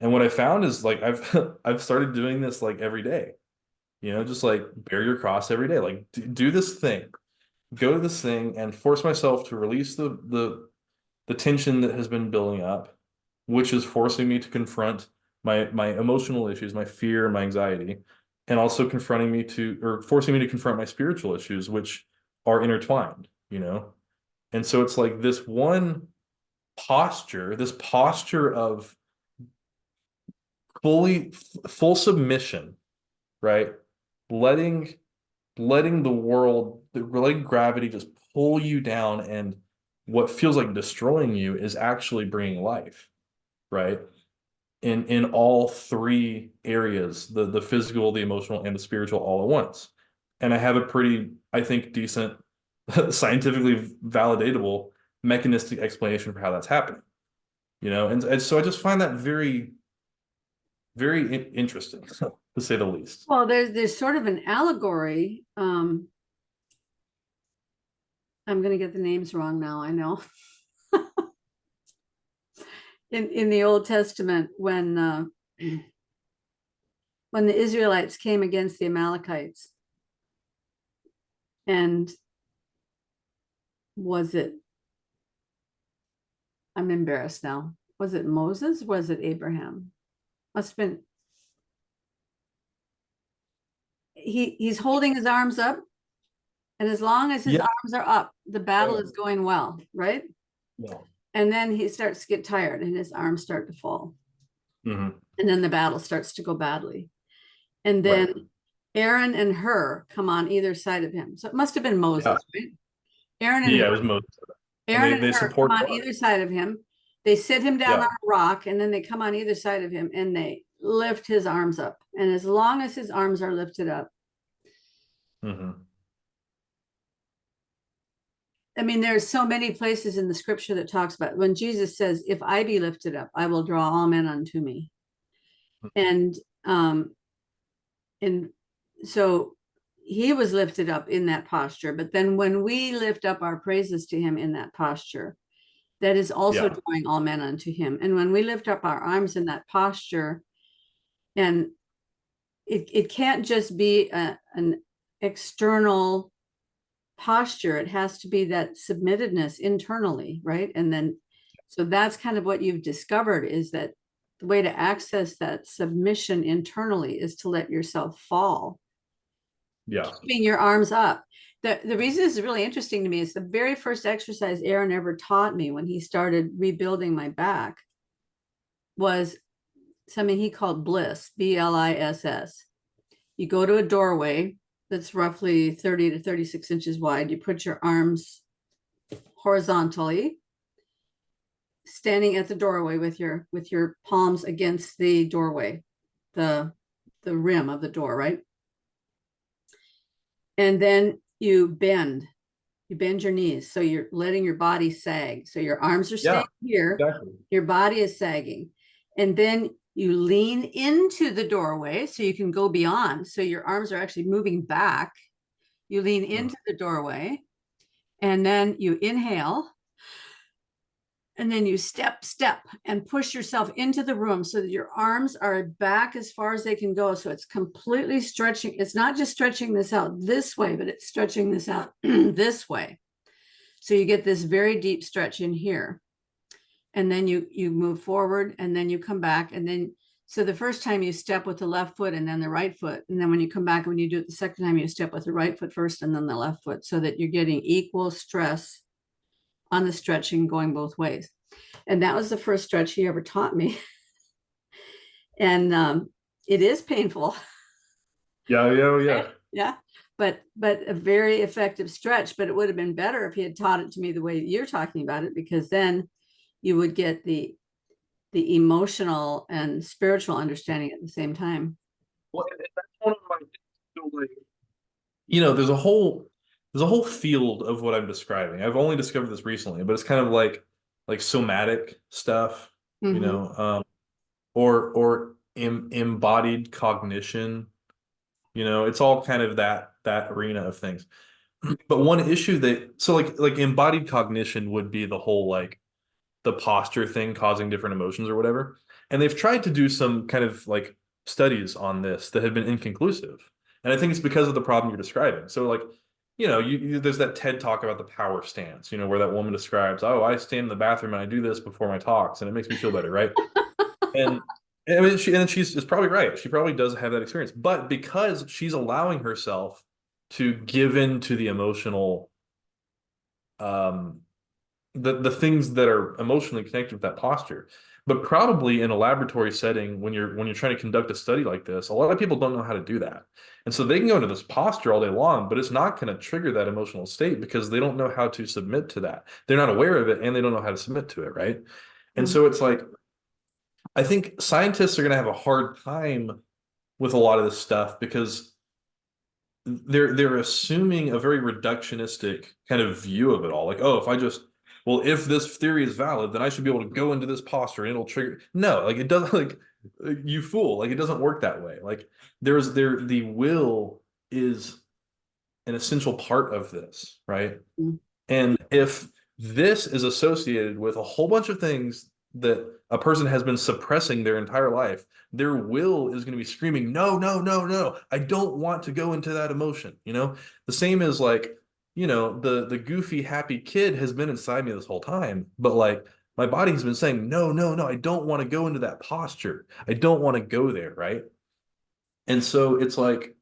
And what I found is like I've started doing this like every day, just like bear your cross every day, like do this thing, go to this thing and force myself to release the tension that has been building up, which is forcing me to confront my emotional issues, my fear, my anxiety, and also forcing me to confront my spiritual issues, which are intertwined. And so it's like this posture of full submission, right? Letting letting gravity just pull you down, and what feels like destroying you is actually bringing life, right? In all three areas, the physical, the emotional, and the spiritual all at once. And I have a pretty, I think, decent, scientifically validatable mechanistic explanation for how that's happening. And so I just find that very, very interesting, to say the least. Well, there's sort of an allegory. I'm going to get the names wrong now, I know. In the Old Testament, when the Israelites came against the Amalekites, and I'm embarrassed now. Was it Moses? Was it Abraham? Must have been. He's holding his arms up, and as long as his Yeah. arms are up, the battle is going well, right? Yeah. And then he starts to get tired and his arms start to fall. Mm-hmm. And then the battle starts to go badly. And then Right. Aaron and Hur come on either side of him. So it must have been Moses, right? Aaron and Yeah, it Hur, was Moses. And Aaron they, and they Hur come support on either side of him. They sit him down Yeah. on a rock, and then they come on either side of him and they lift his arms up. And as long as his arms are lifted up, Mm-hmm. I mean, there's so many places in the scripture that talks about when Jesus says, if I be lifted up, I will draw all men unto me. And and so he was lifted up in that posture. But then when we lift up our praises to him in that posture, that is also drawing all men unto him. And when we lift up our arms in that posture, and it can't just be an external posture, it has to be that submittedness internally, right? And then, so that's kind of what you've discovered, is that the way to access that submission internally is to let yourself fall. Yeah. Keeping your arms up. The reason this is really interesting to me is the very first exercise Aaron ever taught me when he started rebuilding my back was something he called bliss, BLISS. You go to a doorway that's roughly 30 to 36 inches wide. You put your arms horizontally, standing at the doorway with your palms against the doorway, the rim of the door, right? And then you bend your knees, so you're letting your body sag, so your arms are staying here, exactly. Your body is sagging, and then you lean into the doorway so you can go beyond, so your arms are actually moving back. You lean into the doorway, and then you inhale, and then you step and push yourself into the room so that your arms are back as far as they can go. So it's completely stretching. It's not just stretching this out this way, but it's stretching this out this way. So you get this very deep stretch in here. And then you move forward, and then you come back. And then, so the first time you step with the left foot and then the right foot. And then when you come back, when you do it the second time, you step with the right foot first and then the left foot, so that you're getting equal stress on the stretching going both ways. And that was the first stretch he ever taught me. And it is painful. Yeah. Yeah. But a very effective stretch. But it would have been better if he had taught it to me the way you're talking about it, because then you would get the emotional and spiritual understanding at the same time. Well, and that's one of my, so like, there's a whole field of what I'm describing. I've only discovered this recently, but it's kind of like somatic stuff, or embodied cognition. It's all kind of that arena of things. But one issue so like embodied cognition would be the whole like the posture thing causing different emotions or whatever. And they've tried to do some kind of like studies on this that have been inconclusive. And I think it's because of the problem you're describing. So like, there's that TED talk about the power stance, where that woman describes, oh, I stand in the bathroom and I do this before my talks and it makes me feel better, right? And I mean, she's probably right. She probably does have that experience, but because she's allowing herself to give in to the emotional, um, the things that are emotionally connected with that posture. But probably in a laboratory setting, when you're trying to conduct a study like this, a lot of people don't know how to do that. And so they can go into this posture all day long, but it's not going to trigger that emotional state because they don't know how to submit to that. They're not aware of it and they don't know how to submit to it, right? And Mm. so it's like, I think scientists are going to have a hard time with a lot of this stuff because they're assuming a very reductionistic kind of view of it all. Like, oh, if this theory is valid, then I should be able to go into this posture and it'll trigger. No, like it doesn't. Like you fool. Like it doesn't work that way. Like the will is an essential part of this, right? Mm. And if this is associated with a whole bunch of things that a person has been suppressing their entire life, their will is going to be screaming, no, no, no, no, I don't want to go into that emotion. The same as like, the goofy, happy kid has been inside me this whole time, but like my body's been saying, no, no, no, I don't want to go into that posture. I don't want to go there, right? And so it's like,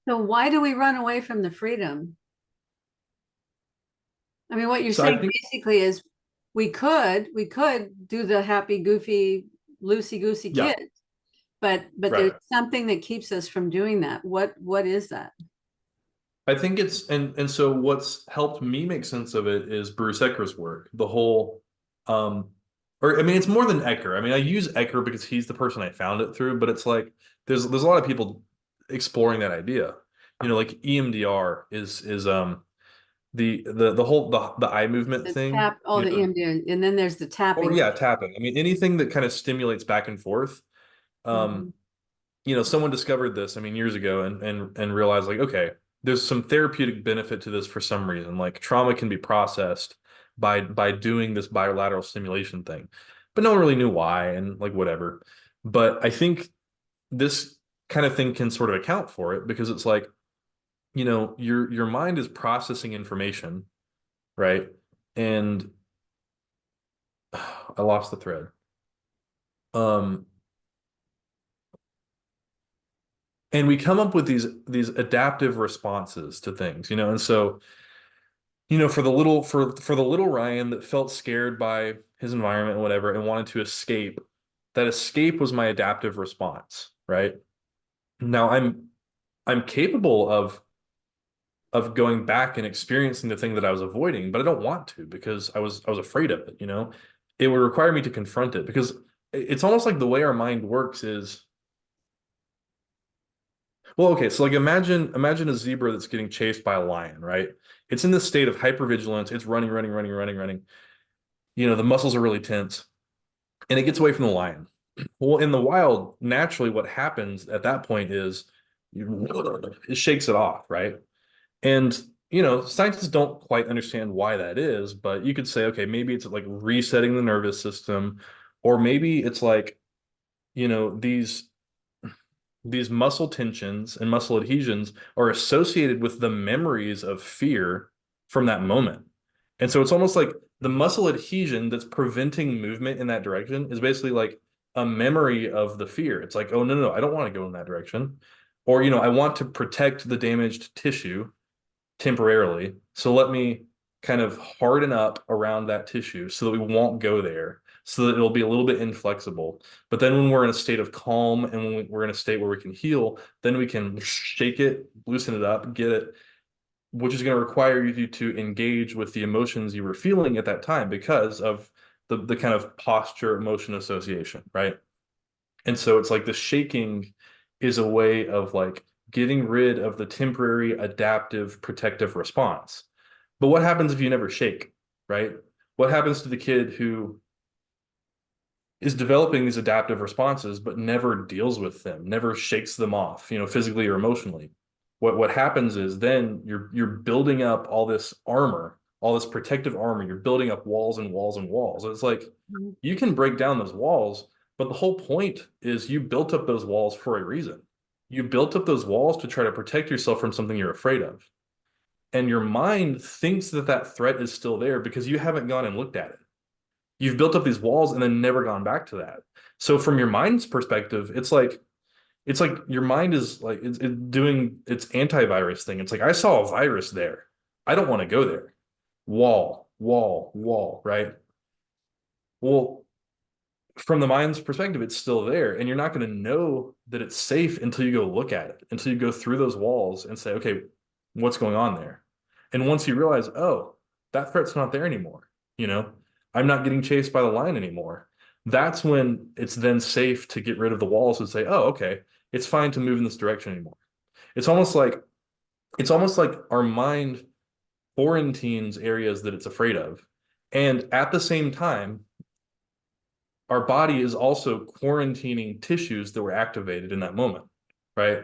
So why do we run away from the freedom? I mean, what you're so I saying think, basically is we could do the happy, goofy, loosey-goosey yeah, kid, but there's right. something that keeps us from doing that. What is that? I think and so what's helped me make sense of it is Bruce Ecker's work. The whole um or I mean it's more than Ecker. I mean I use Ecker because he's the person I found it through, but it's like there's a lot of people exploring that idea. Like EMDR is the whole the eye movement The thing, tap, oh, the EMDR, and then there's the or tapping. yeah, tapping. I mean anything that kind of stimulates back and forth. Um Mhm. Someone discovered this, I mean, years ago and realized like, okay, there's some therapeutic benefit to this for some reason. Like trauma can be processed by doing this bilateral stimulation thing. But no one really knew why and like whatever. But I think this kind of thing can sort of account for it because it's like, your mind is processing information, right? And I lost the thread. Um, and we come up with these adaptive responses to things, and so for the little Ryan that felt scared by his environment and whatever and wanted to escape, that escape was my adaptive response, right? Now I'm capable of going back and experiencing the thing that I was avoiding, but I don't want to because I was afraid of it. It would require me to confront it because it's almost like the way our mind works is, well, okay, so like imagine a zebra that's getting chased by a lion, right? It's in this state of hypervigilance. It's running, running, running, running, running. The muscles are really tense, and it gets away from the lion. Well, in the wild, naturally, what happens at that point is it shakes it off, right? And scientists don't quite understand why that is, but you could say, okay, maybe it's like resetting the nervous system, or maybe it's like, you know, these these muscle tensions and muscle adhesions are associated with the memories of fear from that moment. And so it's almost like the muscle adhesion that's preventing movement in that direction is basically like a memory of the fear. It's like, oh, no, I don't want to go in that direction. Or, I want to protect the damaged tissue temporarily. So let me kind of harden up around that tissue so that we won't go there, so that it'll be a little bit inflexible. But then when we're in a state of calm and when we're in a state where we can heal, then we can shake it, loosen it up, get it, which is going to require you to engage with the emotions you were feeling at that time because of the kind of posture emotion association, right? And so it's like the shaking is a way of like getting rid of the temporary adaptive protective response. But what happens if you never shake, right? What happens to the kid who is developing these adaptive responses but never deals with them, never shakes them off, physically or emotionally? What happens is then you're building up all this armor, all this protective armor. You're building up walls and walls and walls. It's like Mhm. you can break down those walls, but the whole point is you built up those walls for a reason. You built up those walls to try to protect yourself from something you're afraid of. And your mind thinks that that threat is still there because you haven't gone and looked at it. You've built up these walls and then never gone back to that. So from your mind's perspective, it's like your mind is like it's doing its antivirus thing. It's like I saw a virus there. I don't want to go there. Wall, wall, wall, right? Well, from the mind's perspective, it's still there, and you're not going to know that it's safe until you go look at it, until you go through those walls and say, okay, what's going on there? And once you realize, oh, that threat's not there anymore, you know, I'm not getting chased by the lion anymore. That's when it's then safe to get rid of the walls and say, oh, okay, it's fine to move in this direction anymore. It's almost like it's almost like our mind quarantines areas that it's afraid of. And at the same time, our body is also quarantining tissues that were activated in that moment, right?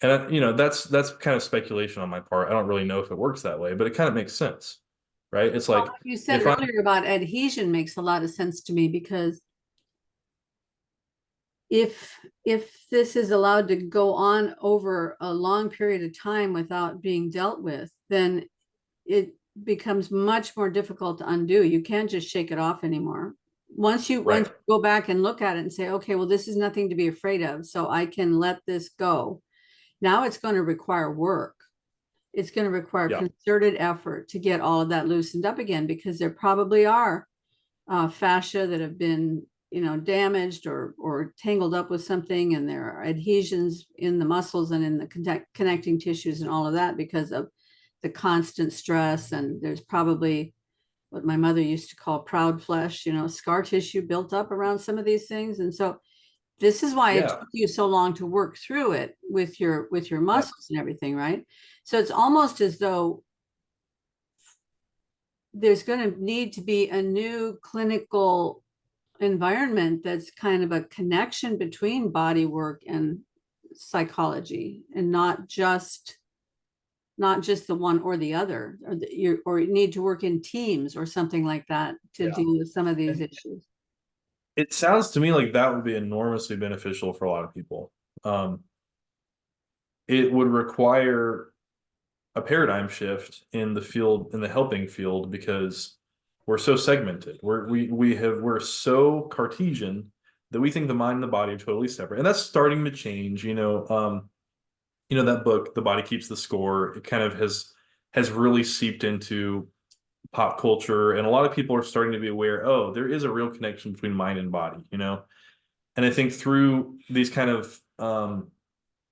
And that's kind of speculation on my part. I don't really know if it works that way, but it kind of makes sense, right? It's Well, like you said if I earlier about adhesion makes a lot of sense to me because if this is allowed to go on over a long period of time without being dealt with, then it becomes much more difficult to undo. You can't just shake it off anymore. Once right, you go back and look at it and say, okay, well, this is nothing to be afraid of, so I can let this go. Now it's going to require work. It's going to require yeah, concerted effort to get all of that loosened up again, because there probably are fascia that have been, damaged or tangled up with something, and there are adhesions in the muscles and in the connecting tissues and all of that because of the constant stress. And there's probably what my mother used to call proud flesh, scar tissue built up around some of these things. And so this is why it yeah, took you so long to work through it with your yeah, muscles and everything, right? So it's almost as though there's going to need to be a new clinical environment that's kind of a connection between body work and psychology, and not just the one or the other, or you need to work in teams or something like that to yeah. deal with some of these And issues. it sounds to me like that would be enormously beneficial for a lot of people. Um, it would require a paradigm shift in the field, in the helping field, because we're so segmented. We're so Cartesian that we think the mind and the body are totally separate, and that's starting to change. That book, The Body Keeps the Score. It kind of has really seeped into pop culture, and a lot of people are starting to be aware. Oh, there is a real connection between mind and body. And I think through these kind of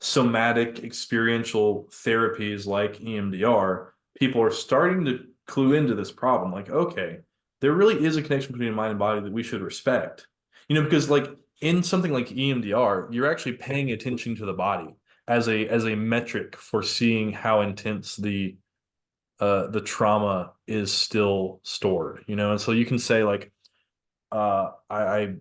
somatic experiential therapies like EMDR, people are starting to clue into this problem. Like, okay, there really is a connection between mind and body that we should respect. Because like in something like EMDR, you're actually paying attention to the body as a metric for seeing how intense the trauma is still stored. And so you can say like, I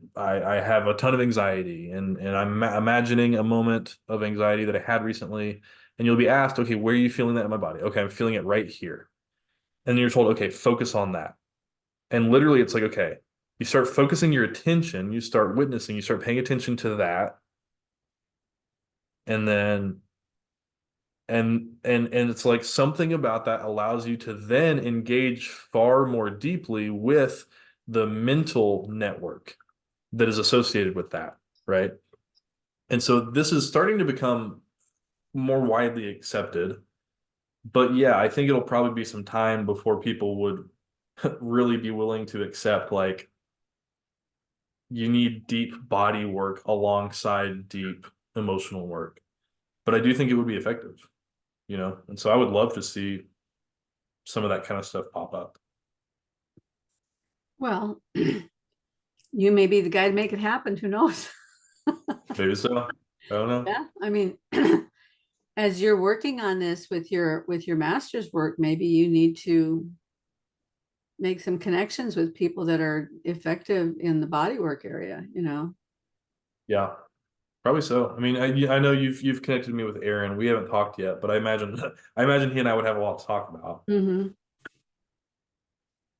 have a ton of anxiety, and I'm imagining a moment of anxiety that I had recently, and you'll be asked, okay, where are you feeling that in my body? Okay, I'm feeling it right here. And then you're told, okay, focus on that. And literally it's like, okay, you start focusing your attention, you start witnessing, you start paying attention to that, and then and it's like something about that allows you to then engage far more deeply with the mental network that is associated with that, right? And so this is starting to become more widely accepted. But yeah, I think it'll probably be some time before people would really be willing to accept like you need deep body work alongside deep emotional work. But I do think it would be effective, you know? And so I would love to see some of that kind of stuff pop up. Well, you may be the guy to make it happen. Who knows? Maybe so. I don't know. Yeah, I mean, as you're working on this with your master's work, maybe you need to make some connections with people that are effective in the bodywork area, you know. Yeah, probably so. I mean, I know you've connected me with Aaron. We haven't talked yet, but I imagine I imagine he and I would have a lot to talk about. Mm-hmm.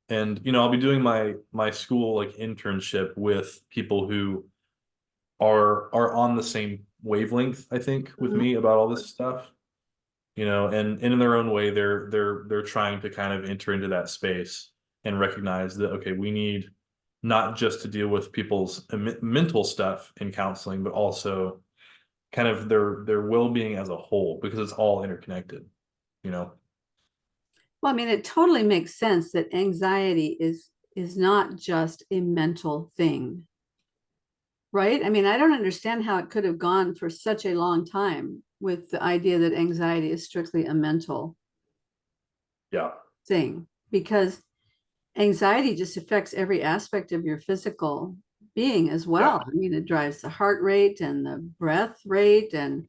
And you know, I'll be doing my school like internship with people who are on the same wavelength, I think, with Mm-hmm. me about all this stuff. You know, and in their own way, they're trying to kind of enter into that space and recognize that okay, we need not just to deal with people's mental stuff in counseling, but also kind of their well-being as a whole because it's all interconnected, you know. Well, I mean, it totally makes sense that anxiety is not just a mental thing, right? I mean, I don't understand how it could have gone for such a long time with the idea that anxiety is strictly a mental Yeah. thing, because anxiety just affects every aspect of your physical being as Yeah. well. I mean, it drives the heart rate and the breath rate, and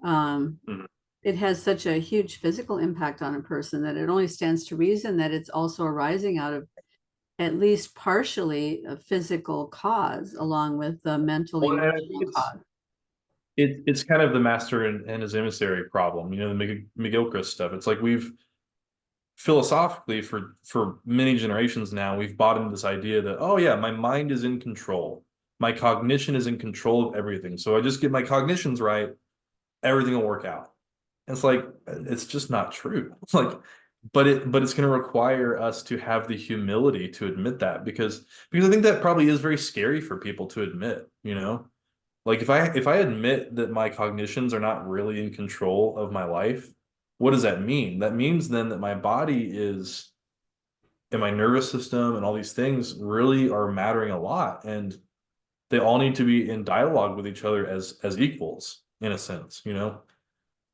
um, Mhm. it has such a huge physical impact on a person that it only stands to reason that it's also arising out of at least partially a physical cause, along with the mental Well, and I think emotional cause. it's kind of the master and his emissary problem, you know, the McGilchrist stuff. It's like we've philosophically for many generations now, we've bought into this idea that, oh yeah, my mind is in control. My cognition is in control of everything. So I just get my cognitions right, everything will work out. And it's like it's just not true. It's like, but it's going to require us to have the humility to admit that because I think that probably is very scary for people to admit, you know? Like if I admit that my cognitions are not really in control of my life, what does that mean? That means then that my body is and my nervous system and all these things really are mattering a lot and they all need to be in dialogue with each other as equals in a sense, you know?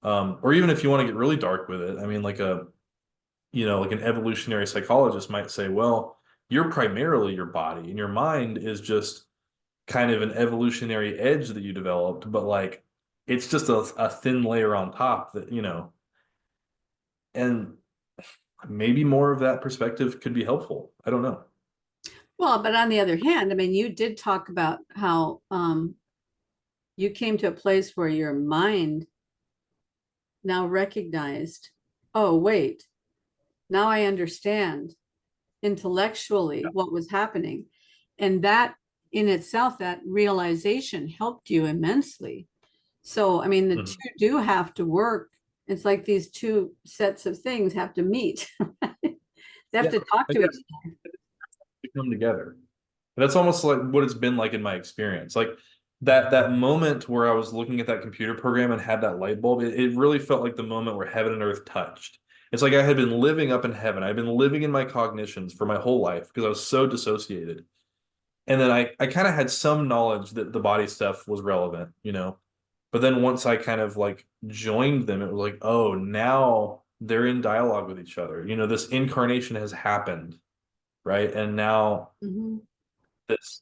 Or even if you want to get really dark with it, I mean like a you know, like an evolutionary psychologist might say, well, you're primarily your body and your mind is just kind of an evolutionary edge that you developed, but like it's just a thin layer on top that, you know, and maybe more of that perspective could be helpful. I don't know. Well, but on the other hand, I mean, you did talk about how you came to a place where your mind now recognized, oh, wait, now I understand intellectually what was happening. And that in itself, that realization helped you immensely. So, I mean, the two Mhm. do have to work. It's like these two sets of things have to meet. They have Yeah, to talk I to each guess they come together. That's almost like what it's been like in my experience. Like that moment where I was looking at that computer program and had that light bulb, it really felt like the moment where heaven and earth touched. It's like I had been living up in heaven. I've been living in my cognitions for my whole life because I was so dissociated. And then I kind of had some knowledge that the body stuff was relevant, you know. But then once I kind of like joined them, it was like, oh, now they're in dialogue with each other. You know, this incarnation has happened, right? And now other. Mhm.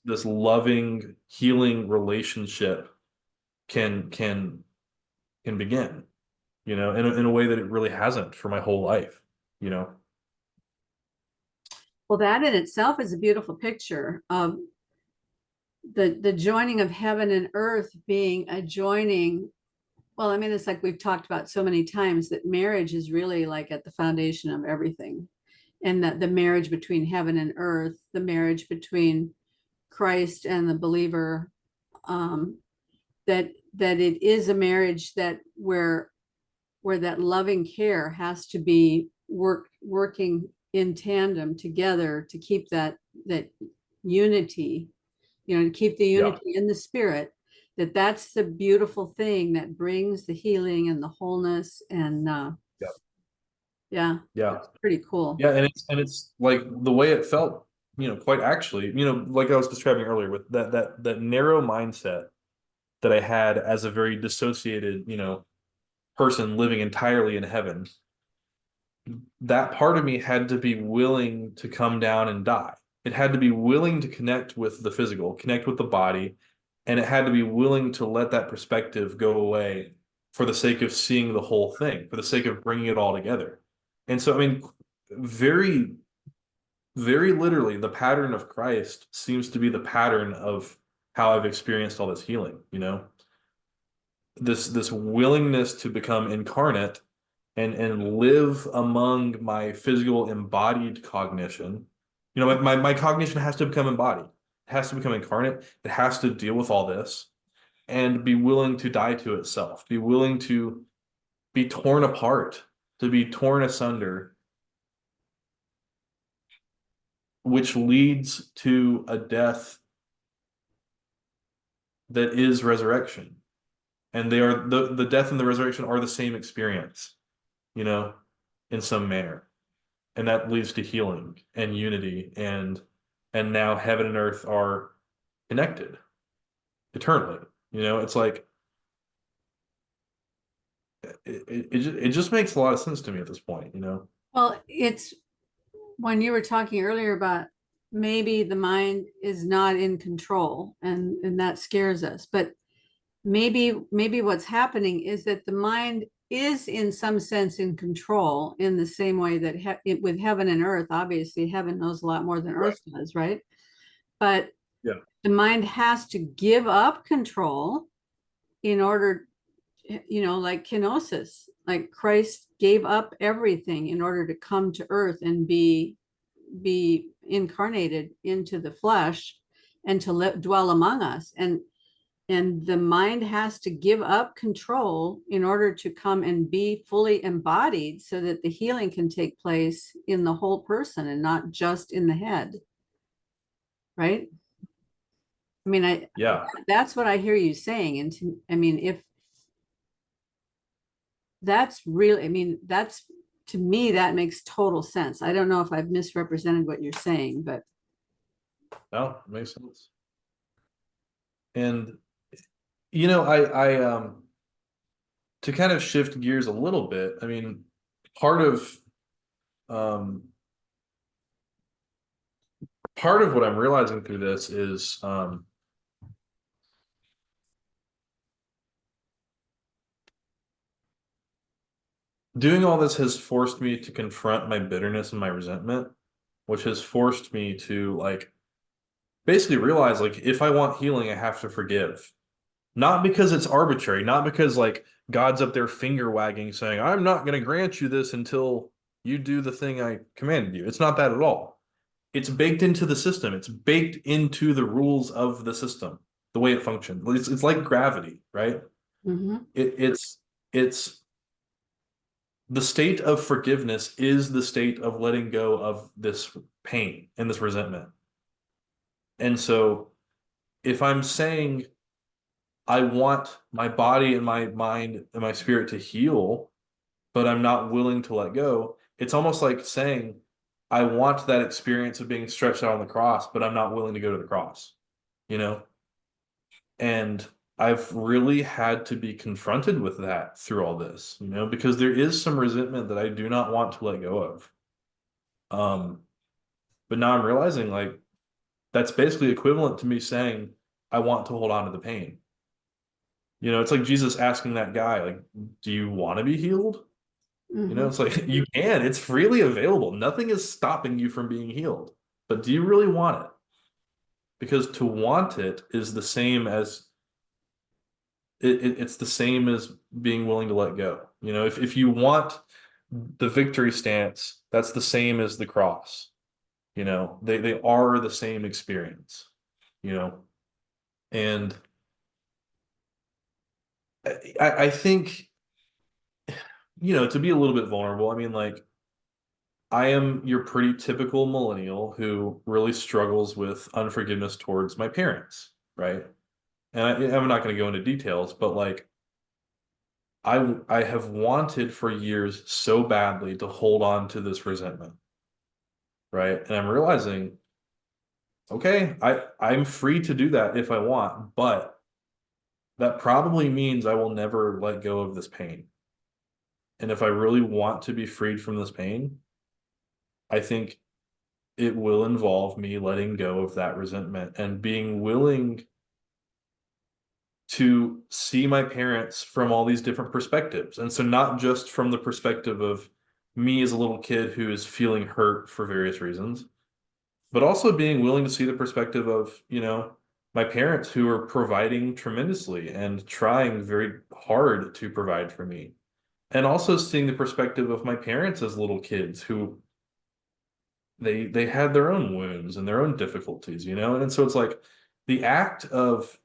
this loving, healing relationship can can begin, you know, in a way that it really hasn't for my whole life, you know. Well, that in itself is a beautiful picture of the joining of heaven and earth being a joining. Well, I mean, it's like we've talked about so many times that marriage is really like at the foundation of everything. And that the marriage between heaven and earth, the marriage between Christ and the believer, um, that it is a marriage that where that loving care has to be working in tandem together to keep that unity, you know, to keep the Yeah. unity in the spirit, that's the beautiful thing that brings the healing and the wholeness and Yeah. Yeah, Yeah. it's pretty cool. Yeah, and it's like the way it felt, quite actually, like I was describing earlier with that narrow mindset that I had as a very dissociated, person living entirely in heaven. That part of me had to be willing to come down and die. It had to be willing to connect with the physical, connect with the body, and it had to be willing to let that perspective go away for the sake of seeing the whole thing, for the sake of bringing it all together. And so, I mean, very, very literally, the pattern of Christ seems to be the pattern of how I've experienced all this healing, this willingness to become incarnate and live among my physical embodied cognition. My cognition has to become embodied. It has to become incarnate. It has to deal with all this and be willing to die to itself, be willing to be torn apart, to be torn asunder, which leads to a death that is resurrection. And they are the death and the resurrection are the same experience, you know, in some manner. And that leads to healing and unity and now heaven and earth are connected eternally. It's like it just makes a lot of sense to me at this point. Well, it's when you were talking earlier about maybe the mind is not in control and that scares us, but maybe what's happening is that the mind is in some sense in control in the same way that with heaven and earth, obviously heaven knows a lot more than earth does, right? But Yeah. the mind has to give up control in order, like kenosis, like Christ gave up everything in order to come to earth and be incarnated into the flesh and to dwell among us. And the mind has to give up control in order to come and be fully embodied so that the healing can take place in the whole person and not just in the head. Right? I mean, Yeah. that's what I hear you saying. And I mean, if that's really, I mean, that's to me, that makes total sense. I don't know if I've misrepresented what you're saying, but No, it makes sense. And I to kind of shift gears a little bit, I mean, part of um part of what I'm realizing through this is doing all this has forced me to confront my bitterness and my resentment, which has forced me to like basically realize like if I want healing, I have to forgive. Not because it's arbitrary, not because like God's up there finger wagging saying, I'm not going to grant you this until you do the thing I commanded you. It's not that at all. It's baked into the system. It's baked into the rules of the system, the way it functions. It's like gravity, right? mhm. It's the state of forgiveness is the state of letting go of this pain and this resentment. And so if I'm saying I want my body and my mind and my spirit to heal, but I'm not willing to let go, it's almost like saying I want that experience of being stretched out on the cross, but I'm not willing to go to the cross, you know? And I've really had to be confronted with that through all this, because there is some resentment that I do not want to let go of. Um, but now I'm realizing like that's basically equivalent to me saying I want to hold on to the pain. It's like Jesus asking that guy, like, do you want to be healed? Mhm. It's like you can, it's freely available. Nothing is stopping you from being healed. But do you really want it? Because to want it is the same as it's the same as being willing to let go. If you want the victory stance, that's the same as the cross. They are the same experience, you know. And I think, to be a little bit vulnerable, I mean, like, I am your pretty typical millennial who really struggles with unforgiveness towards my parents, right? And I'm not going to go into details, but like, I have wanted for years so badly to hold on to this resentment, right? And I'm realizing, okay, I'm free to do that if I want, but that probably means I will never let go of this pain. And if I really want to be freed from this pain, I think it will involve me letting go of that resentment and being willing to see my parents from all these different perspectives. And so not just from the perspective of me as a little kid who is feeling hurt for various reasons, but also being willing to see the perspective of, my parents who are providing tremendously and trying very hard to provide for me. And also seeing the perspective of my parents as little kids who they had their own wounds and their own difficulties, and so it's like the act of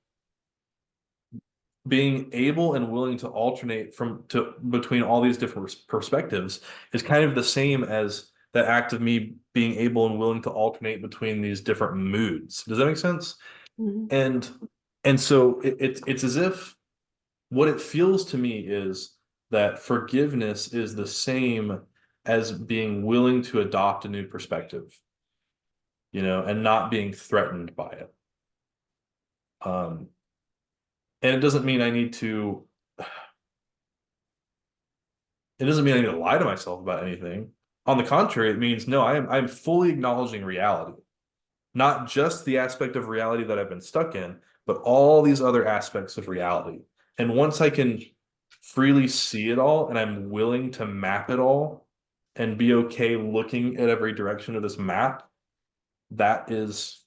being able and willing to alternate between all these different perspectives is kind of the same as that act of me being able and willing to alternate between these different moods. Does that make sense? Mhm. And so it's as if what it feels to me is that forgiveness is the same as being willing to adopt a new perspective, and not being threatened by it. Um, and it doesn't mean I need to It doesn't mean I need to lie to myself about anything. On the contrary, it means no, I'm fully acknowledging reality, not just the aspect of reality that I've been stuck in, but all these other aspects of reality. And once I can freely see it all and I'm willing to map it all and be okay looking at every direction of this map, that's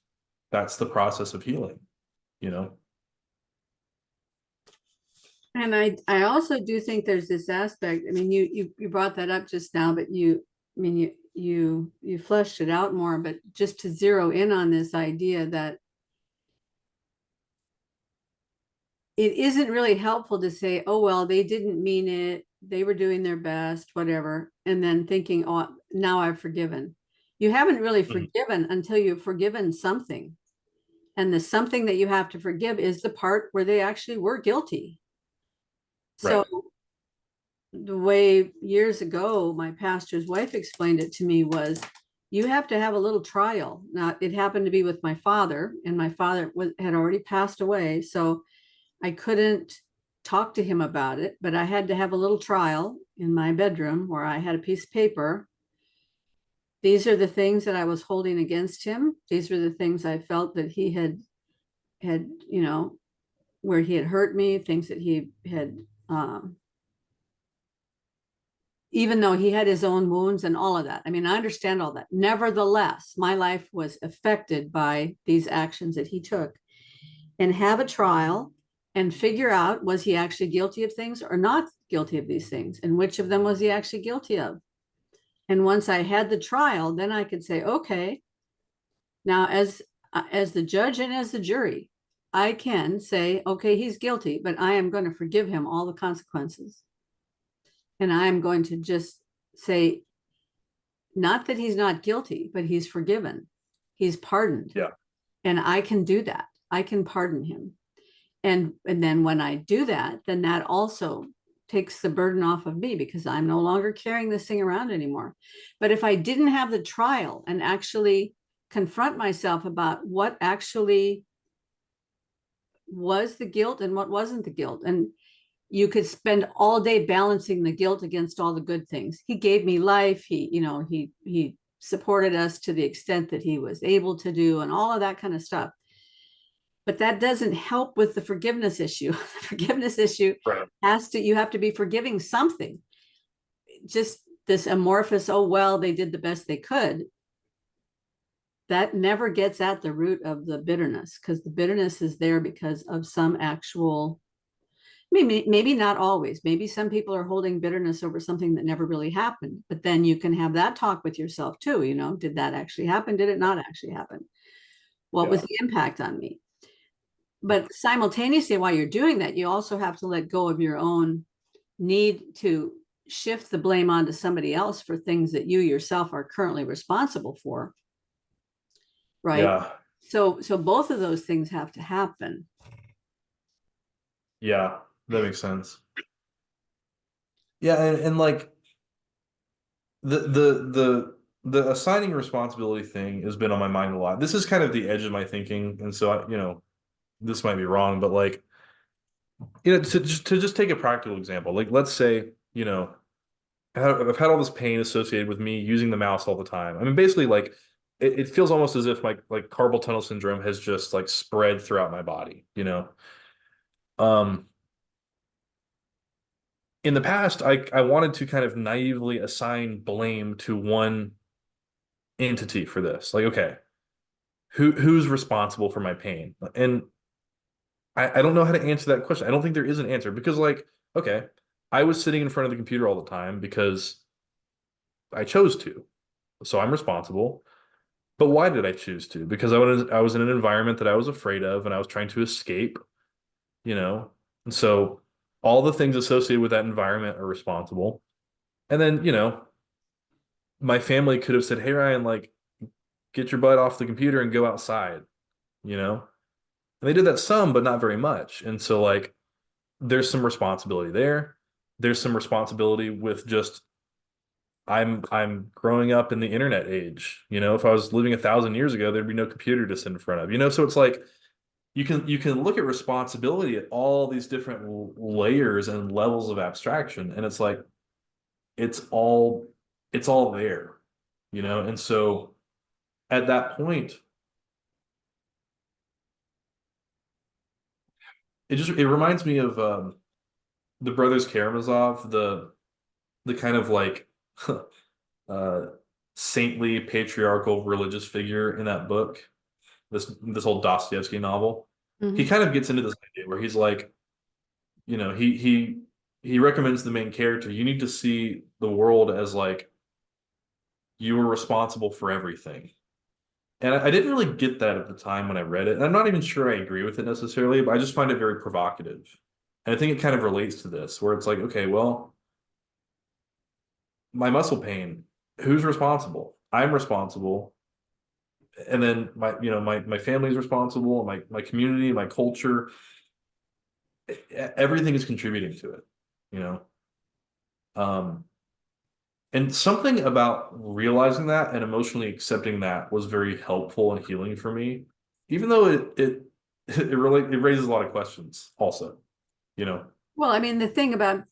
the process of healing, you know? And I also do think there's this aspect. I mean, you brought that up just now, but I mean, you fleshed it out more, but just to zero in on this idea that it isn't really helpful to say, oh, well, they didn't mean it. They were doing their best, whatever. And then thinking, oh, now I've forgiven. You haven't really Mhm. forgiven until you've forgiven something. And the something that you have to forgive is the part where they actually were guilty. Right. So the way years ago my pastor's wife explained it to me was, you have to have a little trial. Now it happened to be with my father, and my father had already passed away, so I couldn't talk to him about it, but I had to have a little trial in my bedroom where I had a piece of paper. These are the things that I was holding against him. These were the things I felt that he had where he had hurt me, things that he had even though he had his own wounds and all of that. I mean, I understand all that. Nevertheless, my life was affected by these actions that he took. And have a trial and figure out, was he actually guilty of things or not guilty of these things? And which of them was he actually guilty of? And once I had the trial, then I could say, okay, now as the judge and as the jury, I can say, okay, he's guilty, but I am going to forgive him all the consequences. And I am going to just say, not that he's not guilty, but he's forgiven. He's pardoned. Yeah. And I can do that. I can pardon him. And then when I do that, then that also takes the burden off of me because I'm no longer carrying this thing around anymore. But if I didn't have the trial and actually confront myself about what actually was the guilt and what wasn't the guilt, and you could spend all day balancing the guilt against all the good things. He gave me life. He supported us to the extent that he was able to do, and all of that kind of stuff. But that doesn't help with the forgiveness issue. The forgiveness issue Right. you have to be forgiving something. Just this amorphous, oh, well, they did the best they could. That never gets at the root of the bitterness, because the bitterness is there because of some actual, maybe not always. Maybe some people are holding bitterness over something that never really happened. But then you can have that talk with yourself too. Did that actually happen? Did it not actually happen? What was Yeah. the impact on me? But simultaneously, while you're doing that, you also have to let go of your own need to shift the blame onto somebody else for things that you yourself are currently responsible for. Right. Yeah. So both of those things have to happen. Yeah. That makes sense. Yeah, and like the assigning responsibility thing has been on my mind a lot. This is kind of the edge of my thinking, and so this might be wrong, but like, to just take a practical example, like let's say, I've had all this pain associated with me using the mouse all the time. I mean, basically, like it feels almost as if my like carpal tunnel syndrome has just like spread throughout my body. Um, in the past, I wanted to kind of naively assign blame to one entity for this. Like, okay, who's responsible for my pain? And I don't know how to answer that question. I don't think there is an answer because, like, okay, I was sitting in front of the computer all the time because I chose to, so I'm responsible. But why did I choose to? Because I was in an environment that I was afraid of and I was trying to escape, you know? And so all the things associated with that environment are responsible. And then, my family could have said, "Hey Ryan, like get your butt off the computer and go outside," you know? And they did that some, but not very much. And so like there's some responsibility there. There's some responsibility with just I'm growing up in the internet age. If I was living 1,000 years ago, there'd be no computer to sit in front of. So it's like you can look at responsibility at all these different layers and levels of abstraction, and it's like it's all it's all there. And so at that point, it reminds me of the brothers Karamazov, the kind of like uh, saintly patriarchal religious figure in that book, this whole Dostoevsky novel. He Mhm. kind of gets into this idea where he's like, he recommends the main character, you need to see the world as like you are responsible for everything. And I didn't really get that at the time when I read it. And I'm not even sure I agree with it necessarily, but I just find it very provocative. And I think it kind of relates to this, where it's like, okay, well, my muscle pain, who's responsible? I'm responsible. And then my family's responsible, my community, my culture, everything is contributing to it, you know. Um, and something about realizing that and emotionally accepting that was very helpful and healing for me, even though it raises a lot of questions also, you know. Well, I mean, the thing about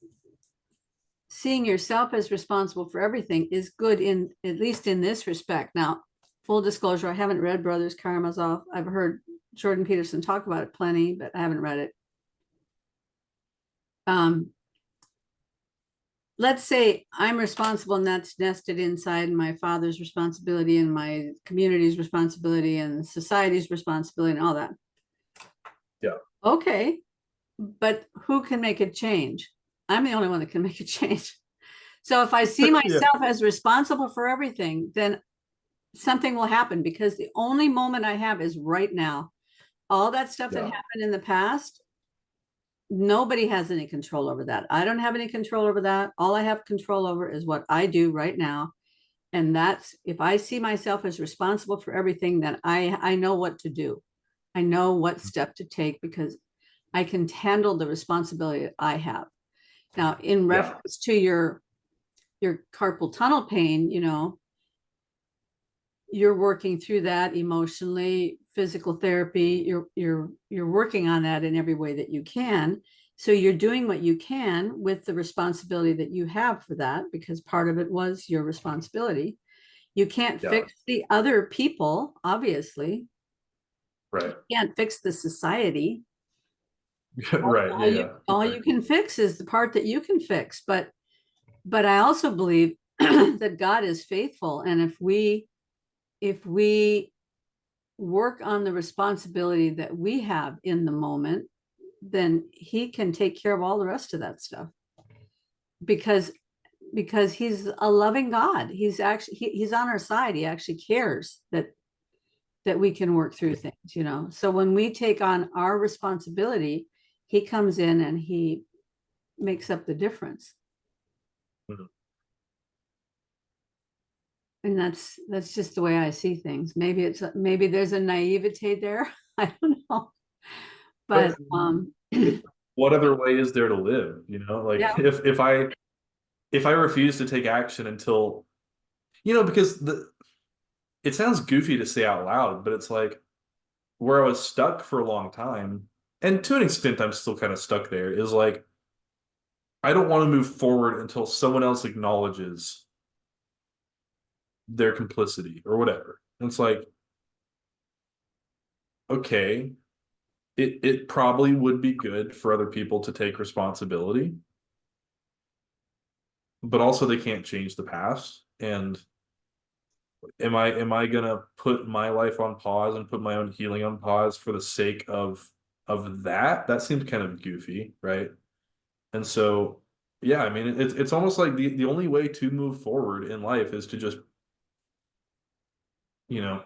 seeing yourself as responsible for everything is good in at least in this respect. Now, full disclosure, I haven't read Brothers Karamazov. I've heard Jordan Peterson talk about it plenty, but I haven't read it. Um, let's say I'm responsible and that's nested inside my father's responsibility and my community's responsibility and society's responsibility and all that. Yeah. Okay, but who can make a change? I'm the only one that can make a change. So if I see Yeah. myself as responsible for everything, then something will happen because the only moment I have is right now. All that stuff that Yeah. happened in the past, nobody has any control over that. I don't have any control over that. All I have control over is what I do right now. And that's if I see myself as responsible for everything, then I know what to do. I know what step to take because I can handle the responsibility that I have. Now, in Yeah. reference to your carpal tunnel pain, you're working through that emotionally, physical therapy, you're working on that in every way that you can. So you're doing what you can with the responsibility that you have for that because part of it was your responsibility. You can't Yeah. fix the other people, obviously. Right. You can't fix the society. Right. Yeah. All you Yeah. all you can fix is the part that you can fix. But I also believe that God is faithful. And if we work on the responsibility that we have in the moment, then he can take care of all the rest of that stuff because he's a loving God. He's on our side. He actually cares that we can work through things. So when we take on our responsibility, he comes in and he makes up the difference. Mhm. And that's just the way I see things. Maybe there's a naivete there. I don't know. But But what other way is there to live? Like yeah. if I if I refuse to take action until, because it sounds goofy to say out loud, but it's like where I was stuck for a long time, and to an extent I'm still kind of stuck there, is like I don't want to move forward until someone else acknowledges their complicity or whatever. And it's like, okay, it probably would be good for other people to take responsibility, but also they can't change the past. And am I gonna put my life on pause and put my own healing on pause for the sake of that? That seems kind of goofy, right? And so, yeah, I mean, it's almost like the only way to move forward in life is to just, you know,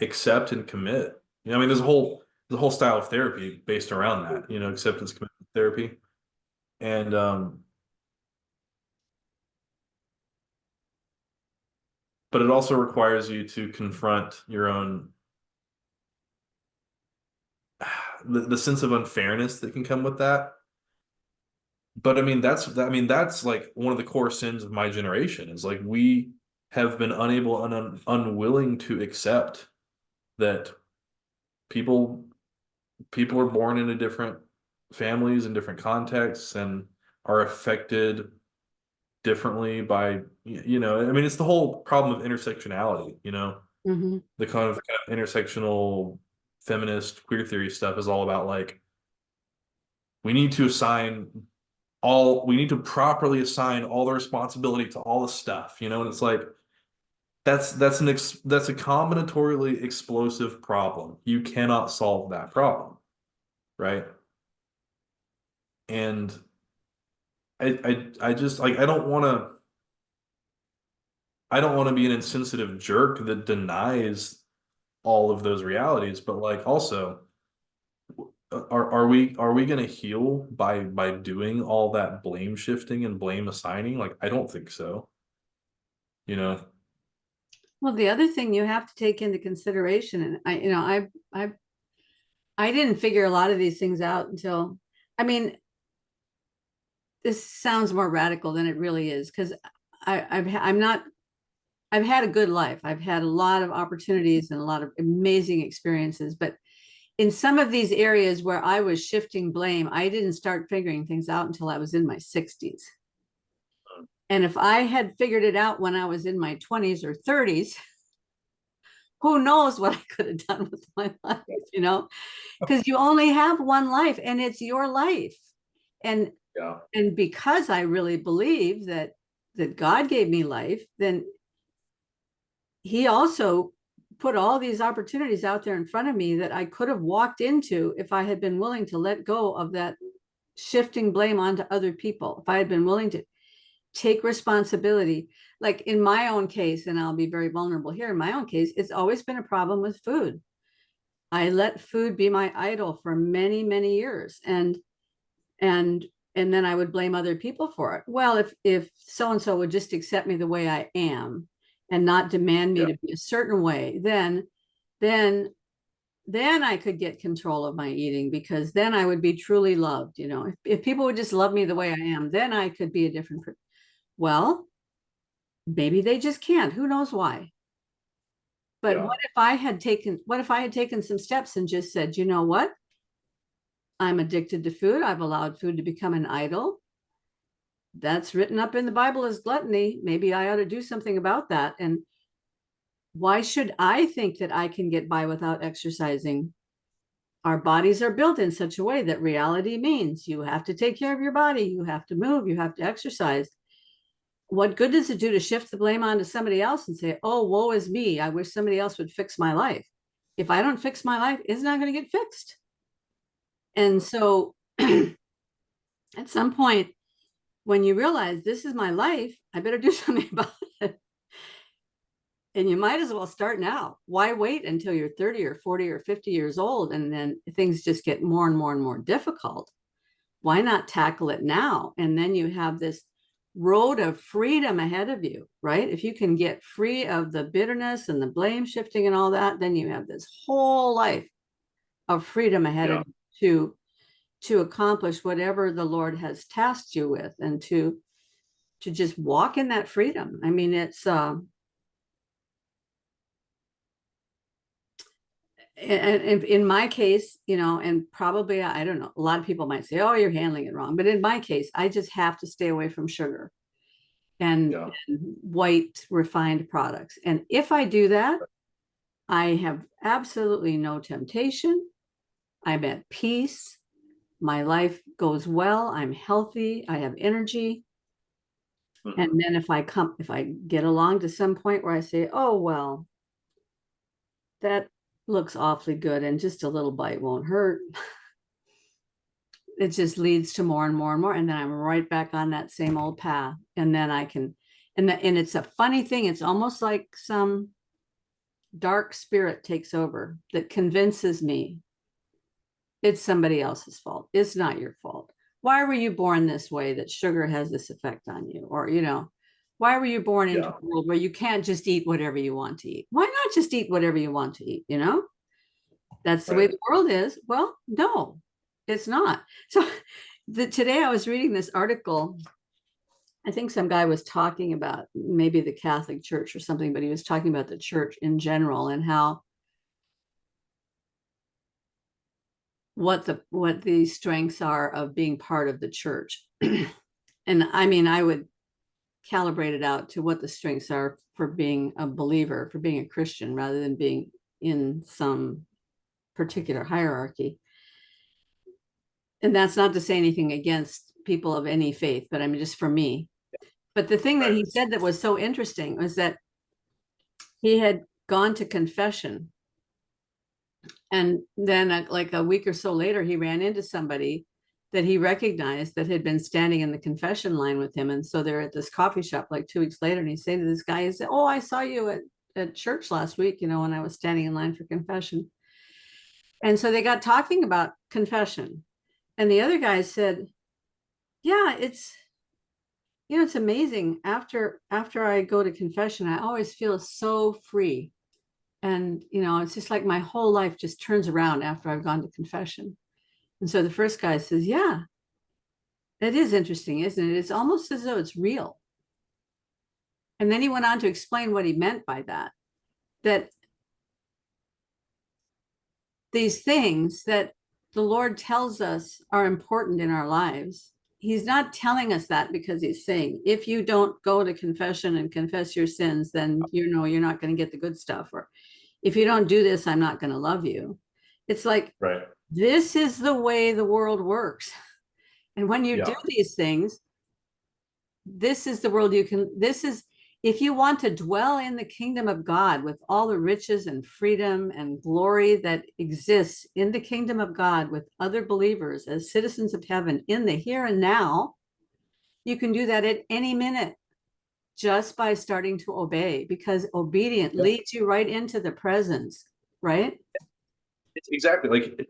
accept and commit. I mean, there's a whole style of therapy based around that, acceptance commitment therapy. And but it also requires you to confront your own the sense of unfairness that can come with that. But I mean that's like one of the core sins of my generation, is like we have been unable and unwilling to accept that people people are born into different families and different contexts and are affected differently by, I mean, it's the whole problem of intersectionality, Mhm. the kind of intersectional feminist queer theory stuff is all about like we need to assign we need to properly assign all the responsibility to all the stuff, and it's like that's a combinatorially explosive problem. You cannot solve that problem, right? And I just like I don't want to be an insensitive jerk that denies all of those realities, but like also are we going to heal by doing all that blame shifting and blame assigning? Like I don't think so. You know? Well, the other thing you have to take into consideration, and I didn't figure a lot of these things out until, I mean, this sounds more radical than it really is, because I'm not, I've had a good life. I've had a lot of opportunities and a lot of amazing experiences, but in some of these areas where I was shifting blame, I didn't start figuring things out until I was in my 60s. And if I had figured it out when I was in my 20s or 30s, who knows what I could have done with my life, because you only have one life and it's your life. And Yeah. and because I really believe that God gave me life, then he also put all these opportunities out there in front of me that I could have walked into if I had been willing to let go of that shifting blame onto other people. If I had been willing to take responsibility, like in my own case, and I'll be very vulnerable here, in my own case, it's always been a problem with food. I let food be my idol for many, many years. And and then I would blame other people for it. Well, if so and so would just accept me the way I am and not demand me Yeah. to be a certain way, then then I could get control of my eating, because then I would be truly loved. If people would just love me the way I am, then I could be a different person. Well, maybe they just can't. Who knows why? But Yeah. what if I had taken some steps and just said, you know what? I'm addicted to food. I've allowed food to become an idol. That's written up in the Bible as gluttony. Maybe I ought to do something about that. And why should I think that I can get by without exercising? Our bodies are built in such a way that reality means you have to take care of your body, you have to move, you have to exercise. What good does it do to shift the blame onto somebody else and say, oh, woe is me, I wish somebody else would fix my life? If I don't fix my life, it's not going to get fixed. And so at some point, when you realize this is my life, I better do something about it. And you might as well start now. Why wait until you're 30 or 40 or 50 years old and then things just get more and more and more difficult? Why not tackle it now? And then you have this road of freedom ahead of you, right? If you can get free of the bitterness and the blame shifting and all that, then you have this whole life of freedom ahead Yeah. of you to accomplish whatever the Lord has tasked you with, and to just walk in that freedom. I mean, it's and in my case, you know, and probably, I don't know, a lot of people might say, oh, you're handling it wrong. But in my case, I just have to stay away from sugar and, Yeah. and white refined products. And if I do that, I have absolutely no temptation. I'm at peace. My life goes well. I'm healthy. I have energy. And then if I get along to some point where I say, oh, well, that looks awfully good and just a little bite won't hurt. It just leads to more and more and more. And then I'm right back on that same old path. And then I can, and it's a funny thing. It's almost like some dark spirit takes over that convinces me it's somebody else's fault. It's not your fault. Why were you born this way that sugar has this effect on you? Or, you know, why were you born into Yeah. a world where you can't just eat whatever you want to eat? Why not just eat whatever you want to eat? You know, that's the way Right. the world is. Well, no, it's not. So today I was reading this article. I think some guy was talking about maybe the Catholic Church or something, but he was talking about the church in general and how what the strengths are of being part of the church. And I mean, I would calibrate it out to what the strengths are for being a believer, for being a Christian, rather than being in some particular hierarchy. And that's not to say anything against people of any faith, but I mean, just for me. But the thing that Right. he said that was so interesting was that he had gone to confession. And then, like a week or so later, he ran into somebody that he recognized that had been standing in the confession line with him. And so they're at this coffee shop like 2 weeks later. And he's saying to this guy, he said, oh, I saw you at church last week, you know, when I was standing in line for confession. And so they got talking about confession. And the other guy said, yeah, it's, you know, it's amazing. After I go to confession, I always feel so free. And, you know, it's just like my whole life just turns around after I've gone to confession. And so the first guy says, yeah, that is interesting, isn't it? It's almost as though it's real. And then he went on to explain what he meant by that, that these things that the Lord tells us are important in our lives, he's not telling us that because he's saying, if you don't go to confession and confess your sins, then, you know, you're not going to get the good stuff. Or if you don't do this, I'm not going to love you. It's like, Right. this is the way the world works. And when you do Yeah. these things, this is the world you can, this is, if you want to dwell in the kingdom of God with all the riches and freedom and glory that exists in the kingdom of God with other believers as citizens of heaven in the here and now, you can do that at any minute just by starting to obey, because obedient Yeah. leads you right into the presence, right? It's exactly like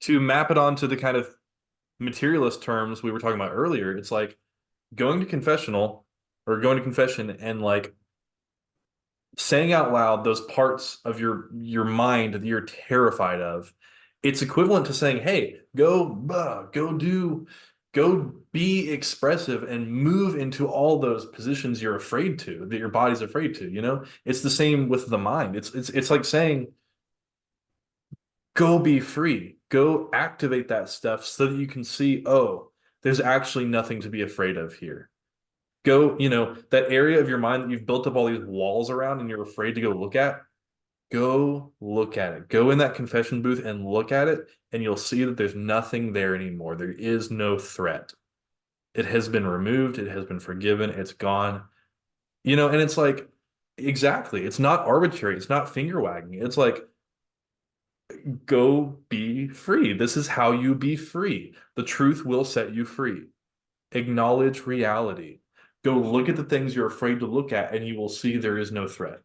to map it onto the kind of materialist terms we were talking about earlier. It's like going to confessional or going to confession and like saying out loud those parts of your mind that you're terrified of. It's equivalent to saying, hey, go be expressive and move into all those positions you're afraid to, that your body's afraid to, you know? It's the same with the mind. It's like saying, go be free, go activate that stuff so that you can see, oh, there's actually nothing to be afraid of here. Go, you know, that area of your mind that you've built up all these walls around and you're afraid to go look at, go look at it. Go in that confession booth and look at it, and you'll see that there's nothing there anymore. There is no threat. It has been removed, it has been forgiven, it's gone. You know, and it's like, exactly, it's not arbitrary, it's not finger wagging. It's like, go be free. This is how you be free. The truth will set you free. Acknowledge reality. Go look at the things you're afraid to look at, and you will see there is no threat.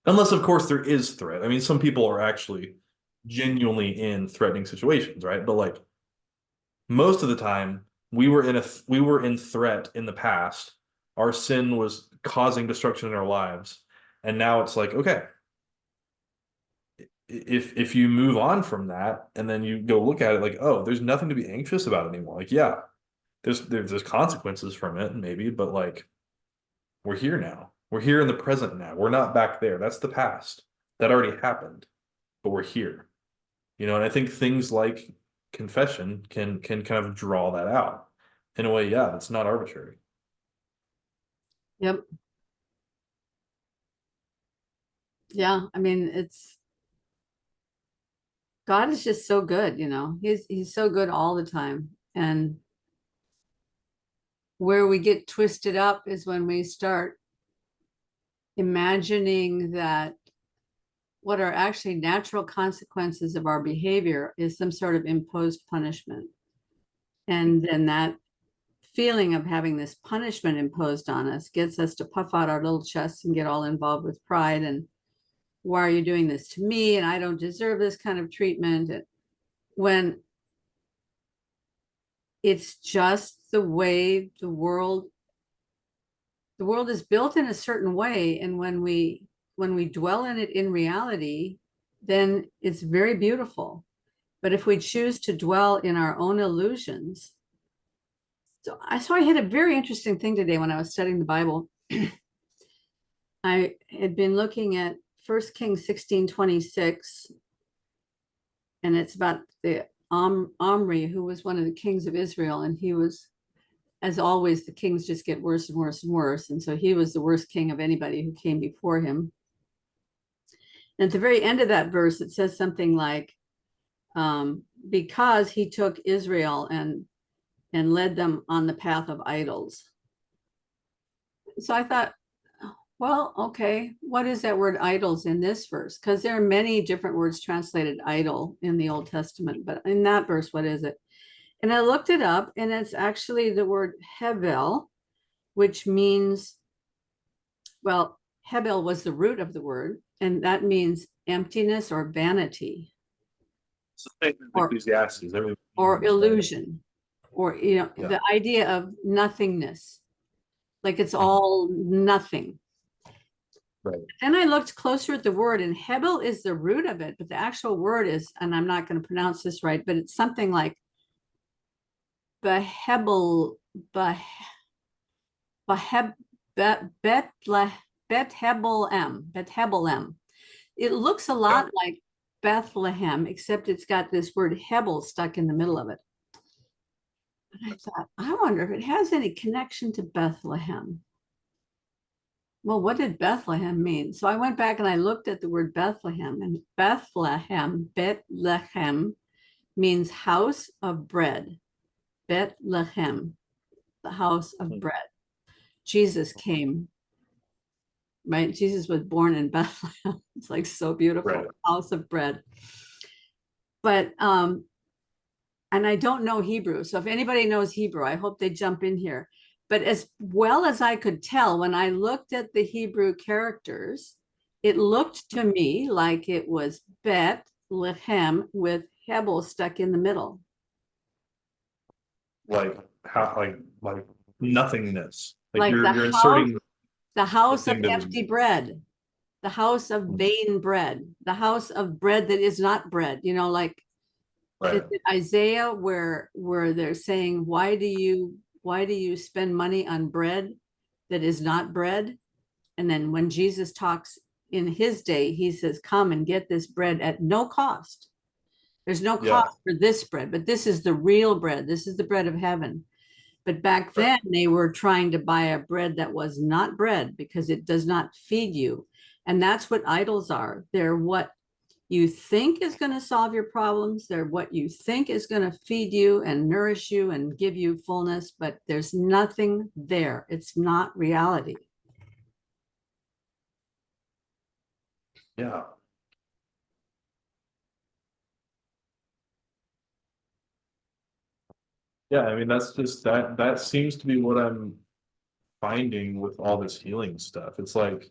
Unless, of course, there is threat. I mean, some people are actually genuinely in threatening situations, right? But like most of the time, we were in threat in the past. Our sin was causing destruction in our lives. And now it's like, okay, if you move on from that and then you go look at it like, oh, there's nothing to be anxious about anymore. Like, yeah, there's consequences from it, maybe, but like we're here now. We're here in the present now. We're not back there. That's the past. That already happened, but we're here. You know, and I think things like confession can kind of draw that out. In a way, yeah, that's not arbitrary. Yep. Yeah, I mean, God is just so good, you know. He's so good all the time. And where we get twisted up is when we start imagining that what are actually natural consequences of our behavior is some sort of imposed punishment. And then that feeling of having this punishment imposed on us gets us to puff out our little chests and get all involved with pride and why are you doing this to me? And I don't deserve this kind of treatment. When it's just the way the world is built in a certain way. And when we dwell in it in reality, then it's very beautiful. But if we choose to dwell in our own illusions, so I had a very interesting thing today when I was studying the Bible. I had been looking at 1 Kings 16:26, and it's about the Omri, who was one of the kings of Israel, and he was, as always, the kings just get worse and worse and worse, and so he was the worst king of anybody who came before him. And at the very end of that verse, it says something like, because he took Israel and led them on the path of idols. So I thought, well, okay, what is that word idols in this verse? Because there are many different words translated idol in the Old Testament, but in that verse, what is it? And I looked it up, and it's actually the word hebel, which means, well, hebel was the root of the word, and that means emptiness or vanity. Or illusion, or, you know, the idea of nothingness, like it's all nothing. Right. Then I looked closer at the word, and hebel is the root of it, but the actual word is, and I'm not going to pronounce this right, but it's something like behebel, Bethlehem. It looks a lot like Bethlehem, except it's got this word hebel stuck in the middle of it. And I thought, I wonder if it has any connection to Bethlehem. Well, what did Bethlehem mean? So I went back and I looked at the word Bethlehem, and Bethlehem means house of bread. Bethlehem, the house of bread. Jesus came, right? Jesus was born in Bethlehem. It's like so beautiful, right. House of bread. But and I don't know Hebrew, so if anybody knows Hebrew, I hope they jump in here. But as well as I could tell, when I looked at the Hebrew characters, it looked to me like it was Bethlehem with hebel stuck in the middle. Like how, like nothingness. Like you're inserting the house of empty bread, the house of vain bread, the house of bread that is not bread. You know, like right. Is it Isaiah where they're saying, why do you spend money on bread that is not bread? And then when Jesus talks in his day, he says, come and get this bread at no cost. There's no cost for this bread, but this is the real bread. This is the bread of heaven. But back then they were trying to buy a bread that was not bread because it does not feed you. And that's what idols are. They're what you think is going to solve your problems. They're what you think is going to feed you and nourish you and give you fullness, but there's nothing there. It's not reality. Yeah. Yeah, I mean, that's just that seems to be what I'm finding with all this healing stuff. It's like,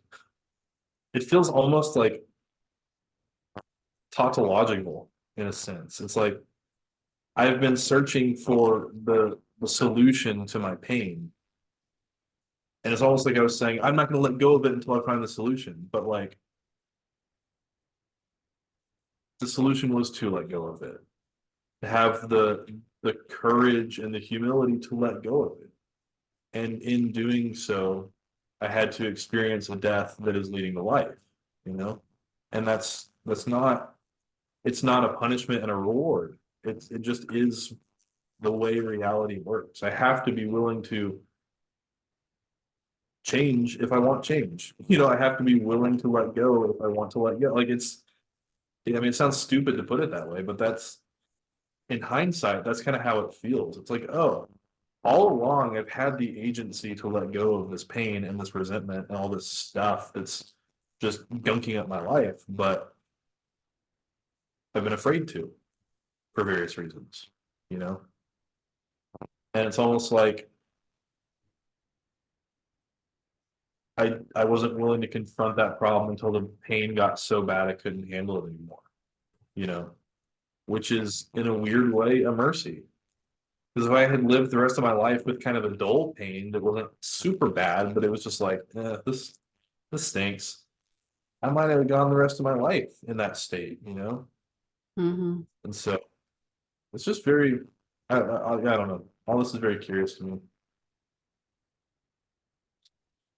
it feels almost like tautological in a sense. It's like I've been searching for the solution to my pain. And it's almost like I was saying, I'm not going to let go of it until I find the solution. But like, the solution was to let go of it. To have the the courage and the humility to let go of it. And in doing so, I had to experience a death that is leading to life, you know? And that's not, it's not a punishment and a reward. It just is the way reality works. I have to be willing to change if I want change. You know, I have to be willing to let go if I want to let go. Like I mean, it sounds stupid to put it that way, but that's in hindsight, that's kind of how it feels. It's like, oh, all along I've had the agency to let go of this pain and this resentment and all this stuff that's just gunking up my life, but I've been afraid to for various reasons, you know? And it's almost like I wasn't willing to confront that problem until the pain got so bad I couldn't handle it anymore, you know, which is in a weird way a mercy. Because if I had lived the rest of my life with kind of a dull pain that wasn't super bad, but it was just like, this stinks. I might have gone the rest of my life in that state, you know? Mhm. And so it's just very, I don't know. All this is very curious to me.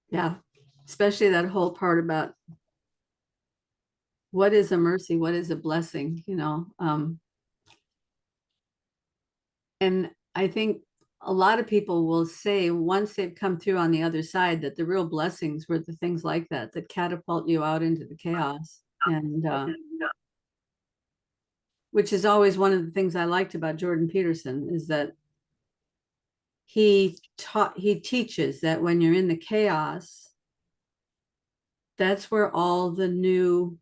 Yeah, especially that whole part about what is a mercy, what is a blessing, you know? And I think a lot of people will say once they've come through on the other side that the real blessings were the things like that that catapult you out into the chaos. And which is always one of the things I liked about Jordan Peterson is that he teaches that when you're in the chaos, that's where all the new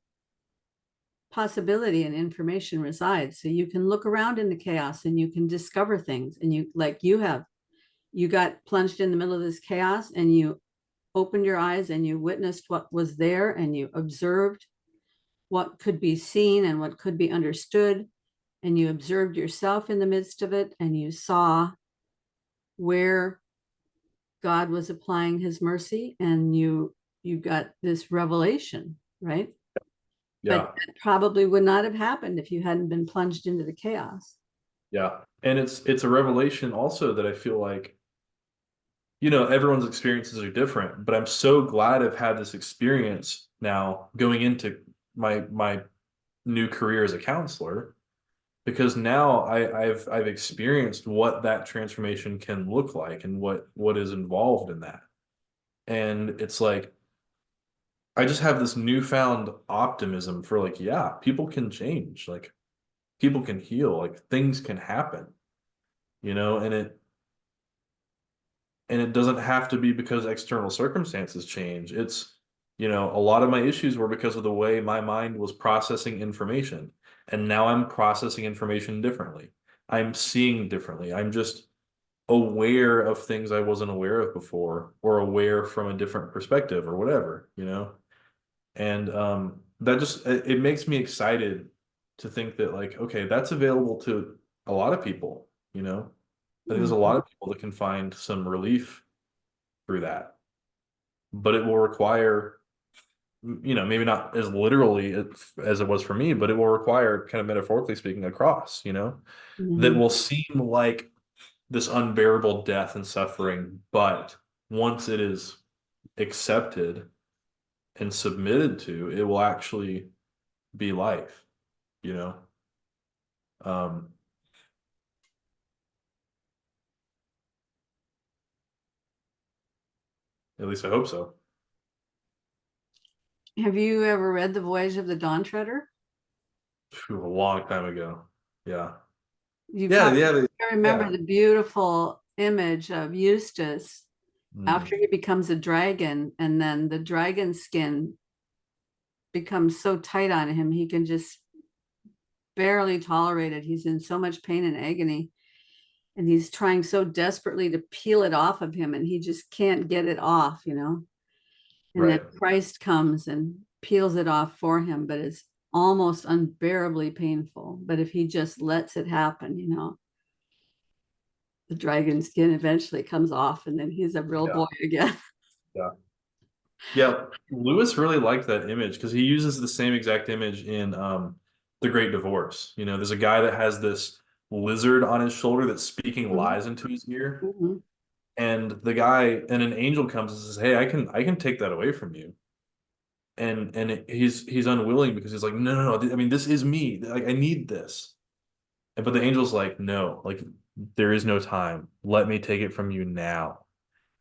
possibility and information resides. So you can look around in the chaos and you can discover things. And you got plunged in the middle of this chaos and you opened your eyes and you witnessed what was there and you observed what could be seen and what could be understood. And you observed yourself in the midst of it and you saw where God was applying his mercy and you got this revelation, right? Yeah. But that probably would not have happened if you hadn't been plunged into the chaos. Yeah. And it's a revelation also that I feel like, you know, everyone's experiences are different, but I'm so glad I've had this experience now going into my new career as a counselor, because now I've experienced what that transformation can look like and what is involved in that. And it's like I just have this newfound optimism for like, yeah, people can change, like people can heal, like things can happen, you know, and it doesn't have to be because external circumstances change. It's, you know, a lot of my issues were because of the way my mind was processing information. And now I'm processing information differently. I'm seeing differently. I'm just aware of things I wasn't aware of before, or aware from a different perspective or whatever, you know? And that just it makes me excited to think that like, okay, that's available to a lot of people, you know? I think there's a lot of people that can find some relief through that, but it will require, you know, maybe not as literally as it was for me, but it will require, kind of metaphorically speaking, a cross, you know, that Mhm. will seem like this unbearable death and suffering, but once it is accepted and submitted to, it will actually be life, you know. Um, at least I hope so. Have you ever read The Voyage of the Dawn Treader? Phew, a long time ago. Yeah. You Yeah, probably yeah, remember yeah. the beautiful image of Eustace Mm, after he becomes a dragon, and then the dragon skin becomes so tight on him, he can just barely tolerate it. He's in so much pain and agony, and he's trying so desperately to peel it off of him, and he just can't get it off, you know? And then right. Christ comes and peels it off for him, but it's almost unbearably painful. But if he just lets it happen, you know, the dragon skin eventually comes off and then he's a real Yeah. boy again. Yeah. Yeah. Lewis really liked that image because he uses the same exact image in The Great Divorce. You know, there's a guy that has this lizard on his shoulder that's speaking Mhm. lies into his ear. Mhm. And an angel comes and says, "Hey, I can take that away from you." He's unwilling because he's like, "No, no, no. I mean, this is me. Like, I need this." But the angel's like, "No, like there is no time. Let me take it from you now."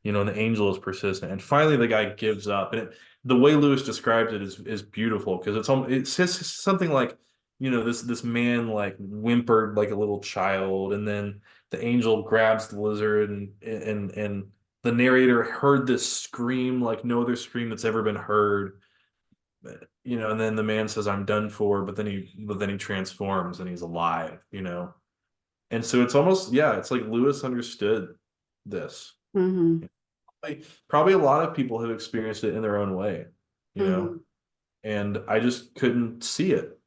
And the angel is persistent. And finally the guy gives up. And the way Lewis describes it is beautiful, because it says something like, this man like whimpered like a little child, and then the angel grabs the lizard, and the narrator heard this scream like no other scream that's ever been heard. And then the man says, "I'm done for," but then he transforms and he's alive. And so it's almost, yeah, it's like Lewis understood this. Mhm. Probably a lot of people have experienced it in their own way, you know, Mhm. and I just couldn't see it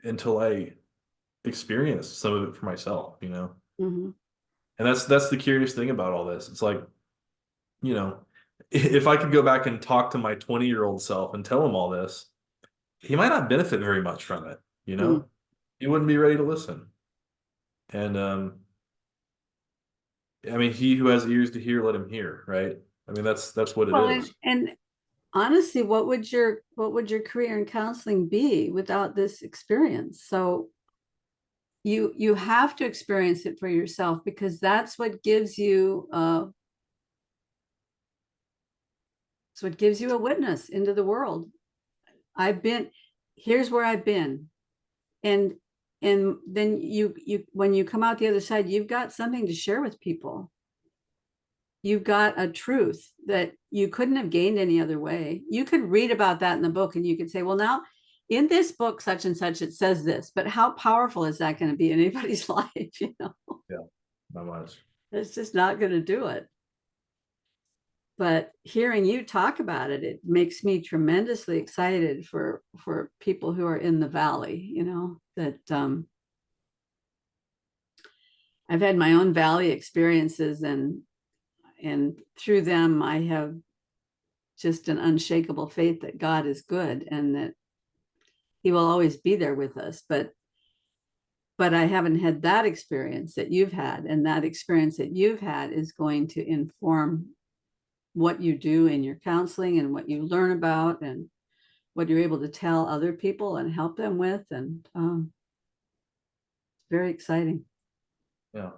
until I experienced some of it for myself. Mhm. And that's the curious thing about all this. It's like, you know, if I could go back and talk to my 20-year-old self and tell him all this, he might not benefit very much from it, you Mhm. know? He wouldn't be ready to listen. And I mean, he who has ears to hear, let him hear, right? I mean, that's what it Well, and, is. and honestly, what would your career in counseling be without this experience? So you have to experience it for yourself, because that's what gives you it's what gives you a witness into the world. I've been Here's where I've been. And then you when you come out the other side, you've got something to share with people. You've got a truth that you couldn't have gained any other way. You could read about that in the book and you could say, well, now in this book, such and such, it says this, but how powerful is that going to be in anybody's life? Yeah, not much. It's just not going to do it. But hearing you talk about it, it makes me tremendously excited for people who are in the valley, that I've had my own valley experiences, and through them I have just an unshakable faith that God is good and that he will always be there with us. But I haven't had that experience that you've had, and that experience that you've had is going to inform what you do in your counseling and what you learn about and what you're able to tell other people and help them with. And it's very exciting. Yeah,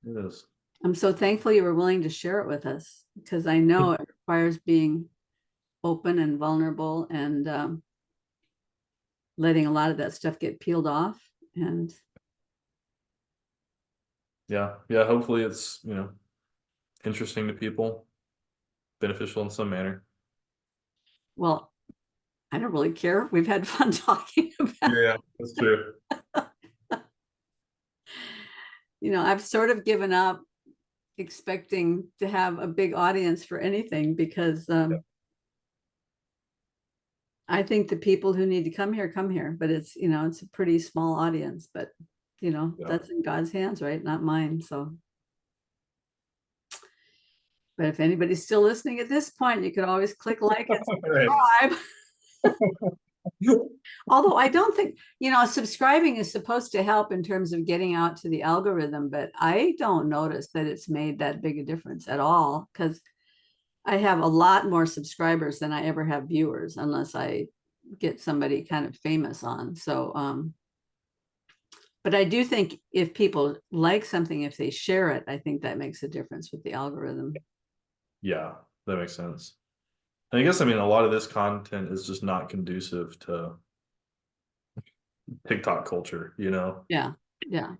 it is. I'm so thankful you were willing to share it with us, because I know it requires being open and vulnerable, and letting a lot of that stuff get peeled off. And Yeah, yeah. Hopefully, it's interesting to people, beneficial in some manner. well, I don't really care. We've had fun talking about, Yeah, that's true. I've sort of given up expecting to have a big audience for anything, because Yeah, I think the people who need to come here come here, but it's a pretty small audience, but yeah. that's in God's hands, right? Not mine. So, but if anybody's still listening at this point, you could always click like and Right. subscribe. Although I don't think, subscribing is supposed to help in terms of getting out to the algorithm, but I don't notice that it's made that big a difference at all, because I have a lot more subscribers than I ever have viewers, unless I get somebody kind of famous on. So, but I do think if people like something, if they share it, I think that makes a difference with the algorithm. Yeah, that makes sense. And I guess, I mean, a lot of this content is just not conducive to TikTok culture. Yeah. Yeah. Yeah.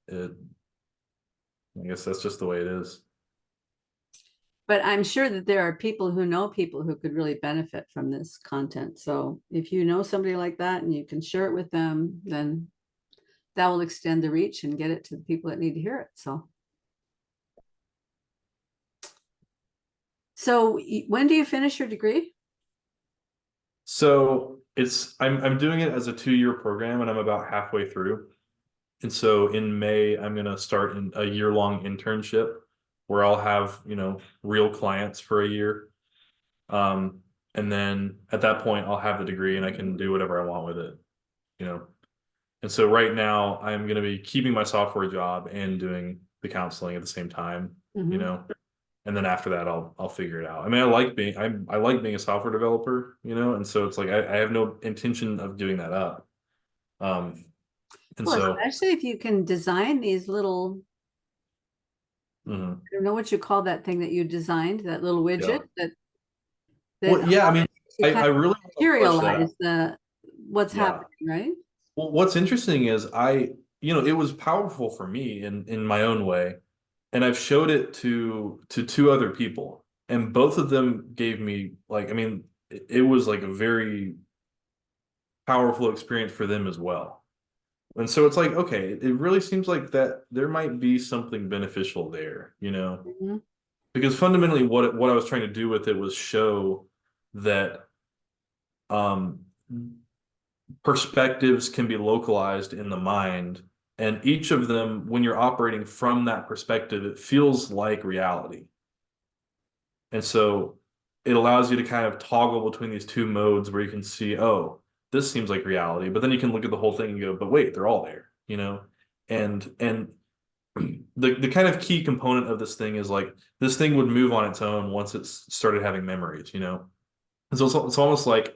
It, I guess that's just the way it is. But I'm sure that there are people who know people who could really benefit from this content. So if you know somebody like that and you can share it with them, then that will extend the reach and get it to the people that need to hear it. So when do you finish your degree? So I'm doing it as a 2-year program, and I'm about halfway through. And so in May, I'm gonna start a year-long internship where I'll have, real clients for a year. And then at that point, I'll have the degree and I can do whatever I want with it. You know. And so right now I'm going to be keeping my software job and doing the counseling at the same time, you Mhm. know. And then after that I'll figure it out. I mean, I like being a software developer, you know, and so it's like I have no intention of giving that up. Um and Well, so especially if you can design these little, mhm. I don't know what you call that thing that you designed, that little widget Yeah. that Well, yeah, I mean, to I kind of really want to flesh that out. materialize what's Yeah. happening, right? Well, what's interesting is it was powerful for me in my own way, and I've showed it to two other people, and both of them gave me like, I mean, it was like a very powerful experience for them as well. And so it's like, okay, it really seems like that there might be something beneficial there, you know, Mhm. because fundamentally what I was trying to do with it was show that um perspectives can be localized in the mind, and each of them, when you're operating from that perspective, it feels like reality. And so it allows you to kind of toggle between these two modes where you can see, oh, this seems like reality, but then you can look at the whole thing and go, but wait, they're all there, you know? And the kind of key component of this thing is like this thing would move on its own once it's started having memories, you know? And so it's almost like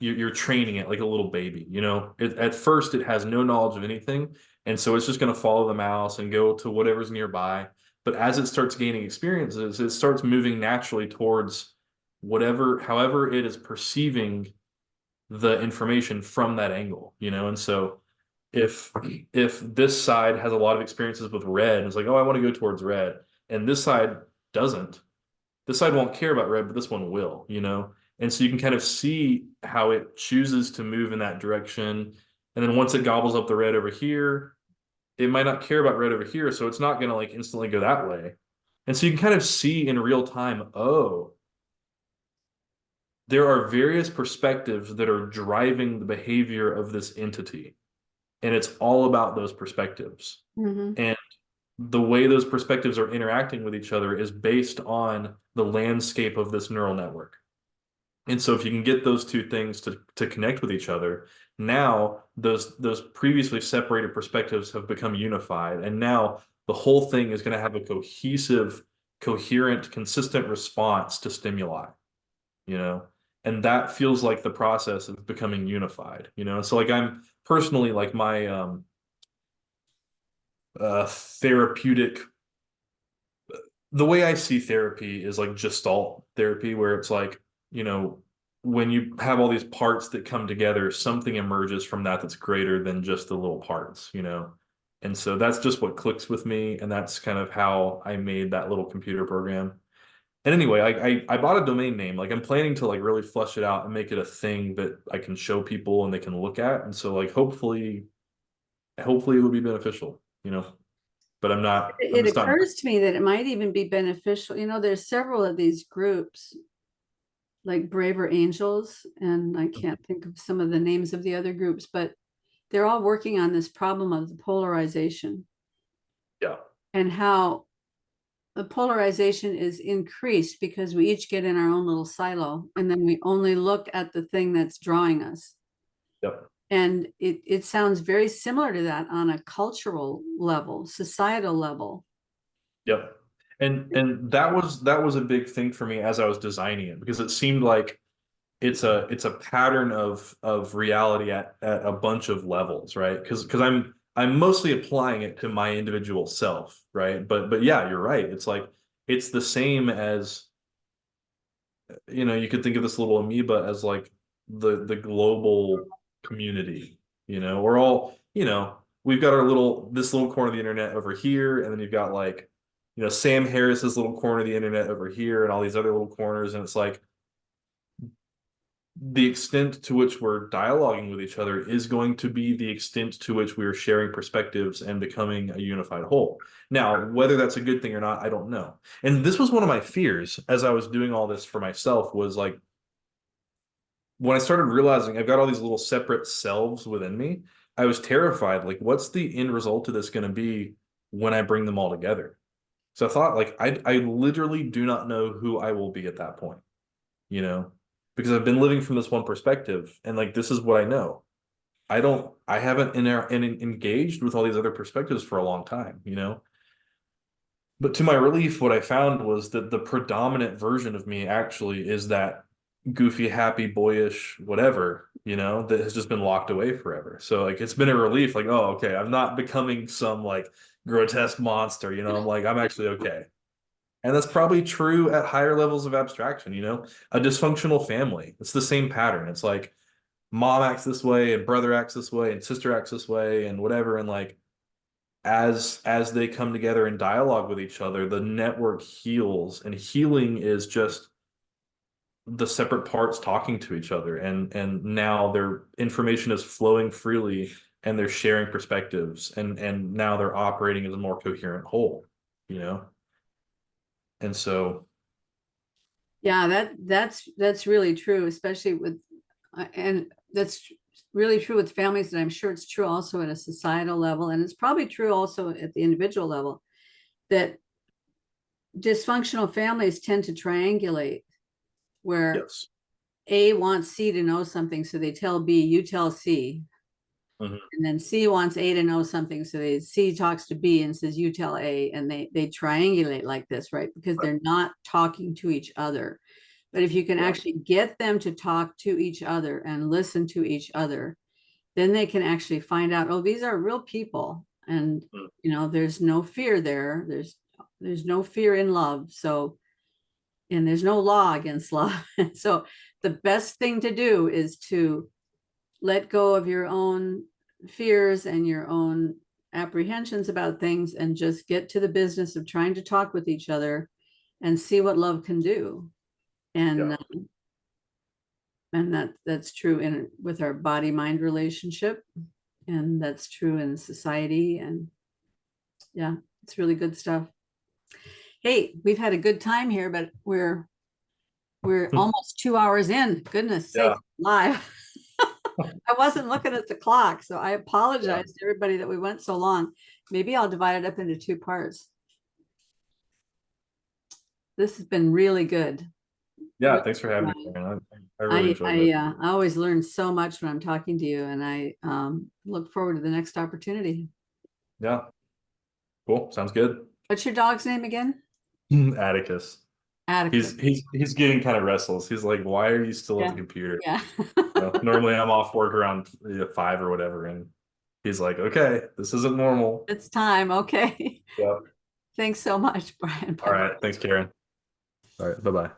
you're training it like a little baby, you know? At first, it has no knowledge of anything. And so it's just going to follow the mouse and go to whatever's nearby. But as it starts gaining experiences, it starts moving naturally towards however it is perceiving the information from that angle, you know? And so if if this side has a lot of experiences with red, it's like, oh, I want to go towards red, and this side doesn't, this side won't care about red, but this one will, you know? And so you can kind of see how it chooses to move in that direction. And then once it gobbles up the red over here, it might not care about red over here. So it's not going to like instantly go that way. And so you can kind of see in real time, oh, there are various perspectives that are driving the behavior of this entity. And it's all about those perspectives. Mhm. And the way those perspectives are interacting with each other is based on the landscape of this neural network. And so if you can get those two things to connect with each other, now those previously separated perspectives have become unified. And now the whole thing is going to have a cohesive, coherent, consistent response to stimuli, you know? And that feels like the process of becoming unified, you know? So like I'm personally like my therapeutic, the way I see therapy is like Gestalt therapy, where it's like, you know, when you have all these parts that come together, something emerges from that that's greater than just the little parts, you know? And so that's just what clicks with me. And that's kind of how I made that little computer program. And anyway, I bought a domain name. Like I'm planning to like really flesh it out and make it a thing that I can show people and they can look at. And so like hopefully it'll be beneficial, you know, but I'm It just not. occurs to me that it might even be beneficial. There's several of these groups, like Braver Angels, and I can't think of some of the names of the other groups, but they're all working on this problem of the polarization Yeah. and how the polarization is increased because we each get in our own little silo and then we only look at the thing that's drawing us. Yep. And it sounds very similar to that on a cultural level, societal level. Yep. And that was a big thing for me as I was designing it because it seemed like it's a pattern of reality at a bunch of levels, right? Because I'm mostly applying it to my individual self, right? But yeah, you're right. It's like it's the same as, you know, you could think of this little amoeba as like the global community, you know, we're all, you know, we've got this little corner of the internet over here, and then you've got like, you know, Sam Harris's little corner of the internet over here and all these other little corners. And it's like the extent to which we're dialoguing with each other is going to be the extent to which we are sharing perspectives and becoming a unified whole. Now, whether that's a good thing or not, I don't know. And this was one of my fears as I was doing all this for myself was like, when I started realizing I've got all these little separate selves within me, I was terrified. Like, what's the end result of this going to be when I bring them all together? So I thought, like, I literally do not know who I will be at that point, you know, because I've been living from this one perspective and like this is what I know. I haven't engaged with all these other perspectives for a long time, you know? But to my relief, what I found was that the predominant version of me actually is that goofy, happy, boyish, whatever, you know, that has just been locked away forever. So like it's been a relief, like, oh, okay, I'm not becoming some like grotesque monster, you know, I'm actually okay. And that's probably true at higher levels of abstraction, you know, a dysfunctional family. It's the same pattern. It's like mom acts this way and brother acts this way and sister acts this way and whatever. And like as they come together in dialogue with each other, the network heals, and healing is just the separate parts talking to each other, and now their information is flowing freely and they're sharing perspectives, and now they're operating as a more coherent whole, you know. And so Yeah, that's really true, especially with, and that's really true with families, and I'm sure it's true also at a societal level, and it's probably true also at the individual level, that dysfunctional families tend to triangulate, where yes. A wants C to know something, so they tell B, you tell C. Mhm. And then C wants A to know something, so C talks to B and says, you tell A, and they triangulate like this, right? Because they're not talking to each other. But if you can actually get them to talk to each other and listen to each other, then they can actually find out, oh, these are real people. And, Mm. you know, there's no fear there. There's no fear in love. So, and there's no law against love. So the best thing to do is to let go of your own fears and your own apprehensions about things and just get to the business of trying to talk with each other and see what love can do. And Yeah. that's true in with our body mind relationship, and that's true in society. And yeah, it's really good stuff. Hey, we've had a good time here, but we're almost 2 hours in. Goodness Yeah. sake, live. I wasn't looking at the clock, so I Yeah. apologize to everybody that we went so long. Maybe I'll divide it up into two parts. This has been really good. Yeah, Really thanks for having me, fun. Karen. I really enjoyed it. I always learn so much when I'm talking to you, and I look forward to the next opportunity. Yeah, cool. Sounds good. What's your dog's name again? Atticus. Atticus. He's getting kind of restless. He's like, "Why are you still at the Yeah. computer?" Yeah. You know, normally I'm off work around 5 or whatever, and he's like, "Okay, this isn't normal." It's time. Okay. Yeah. Thanks so much, Brian. All Bye. right. Thanks, Karen. All right. Bye bye.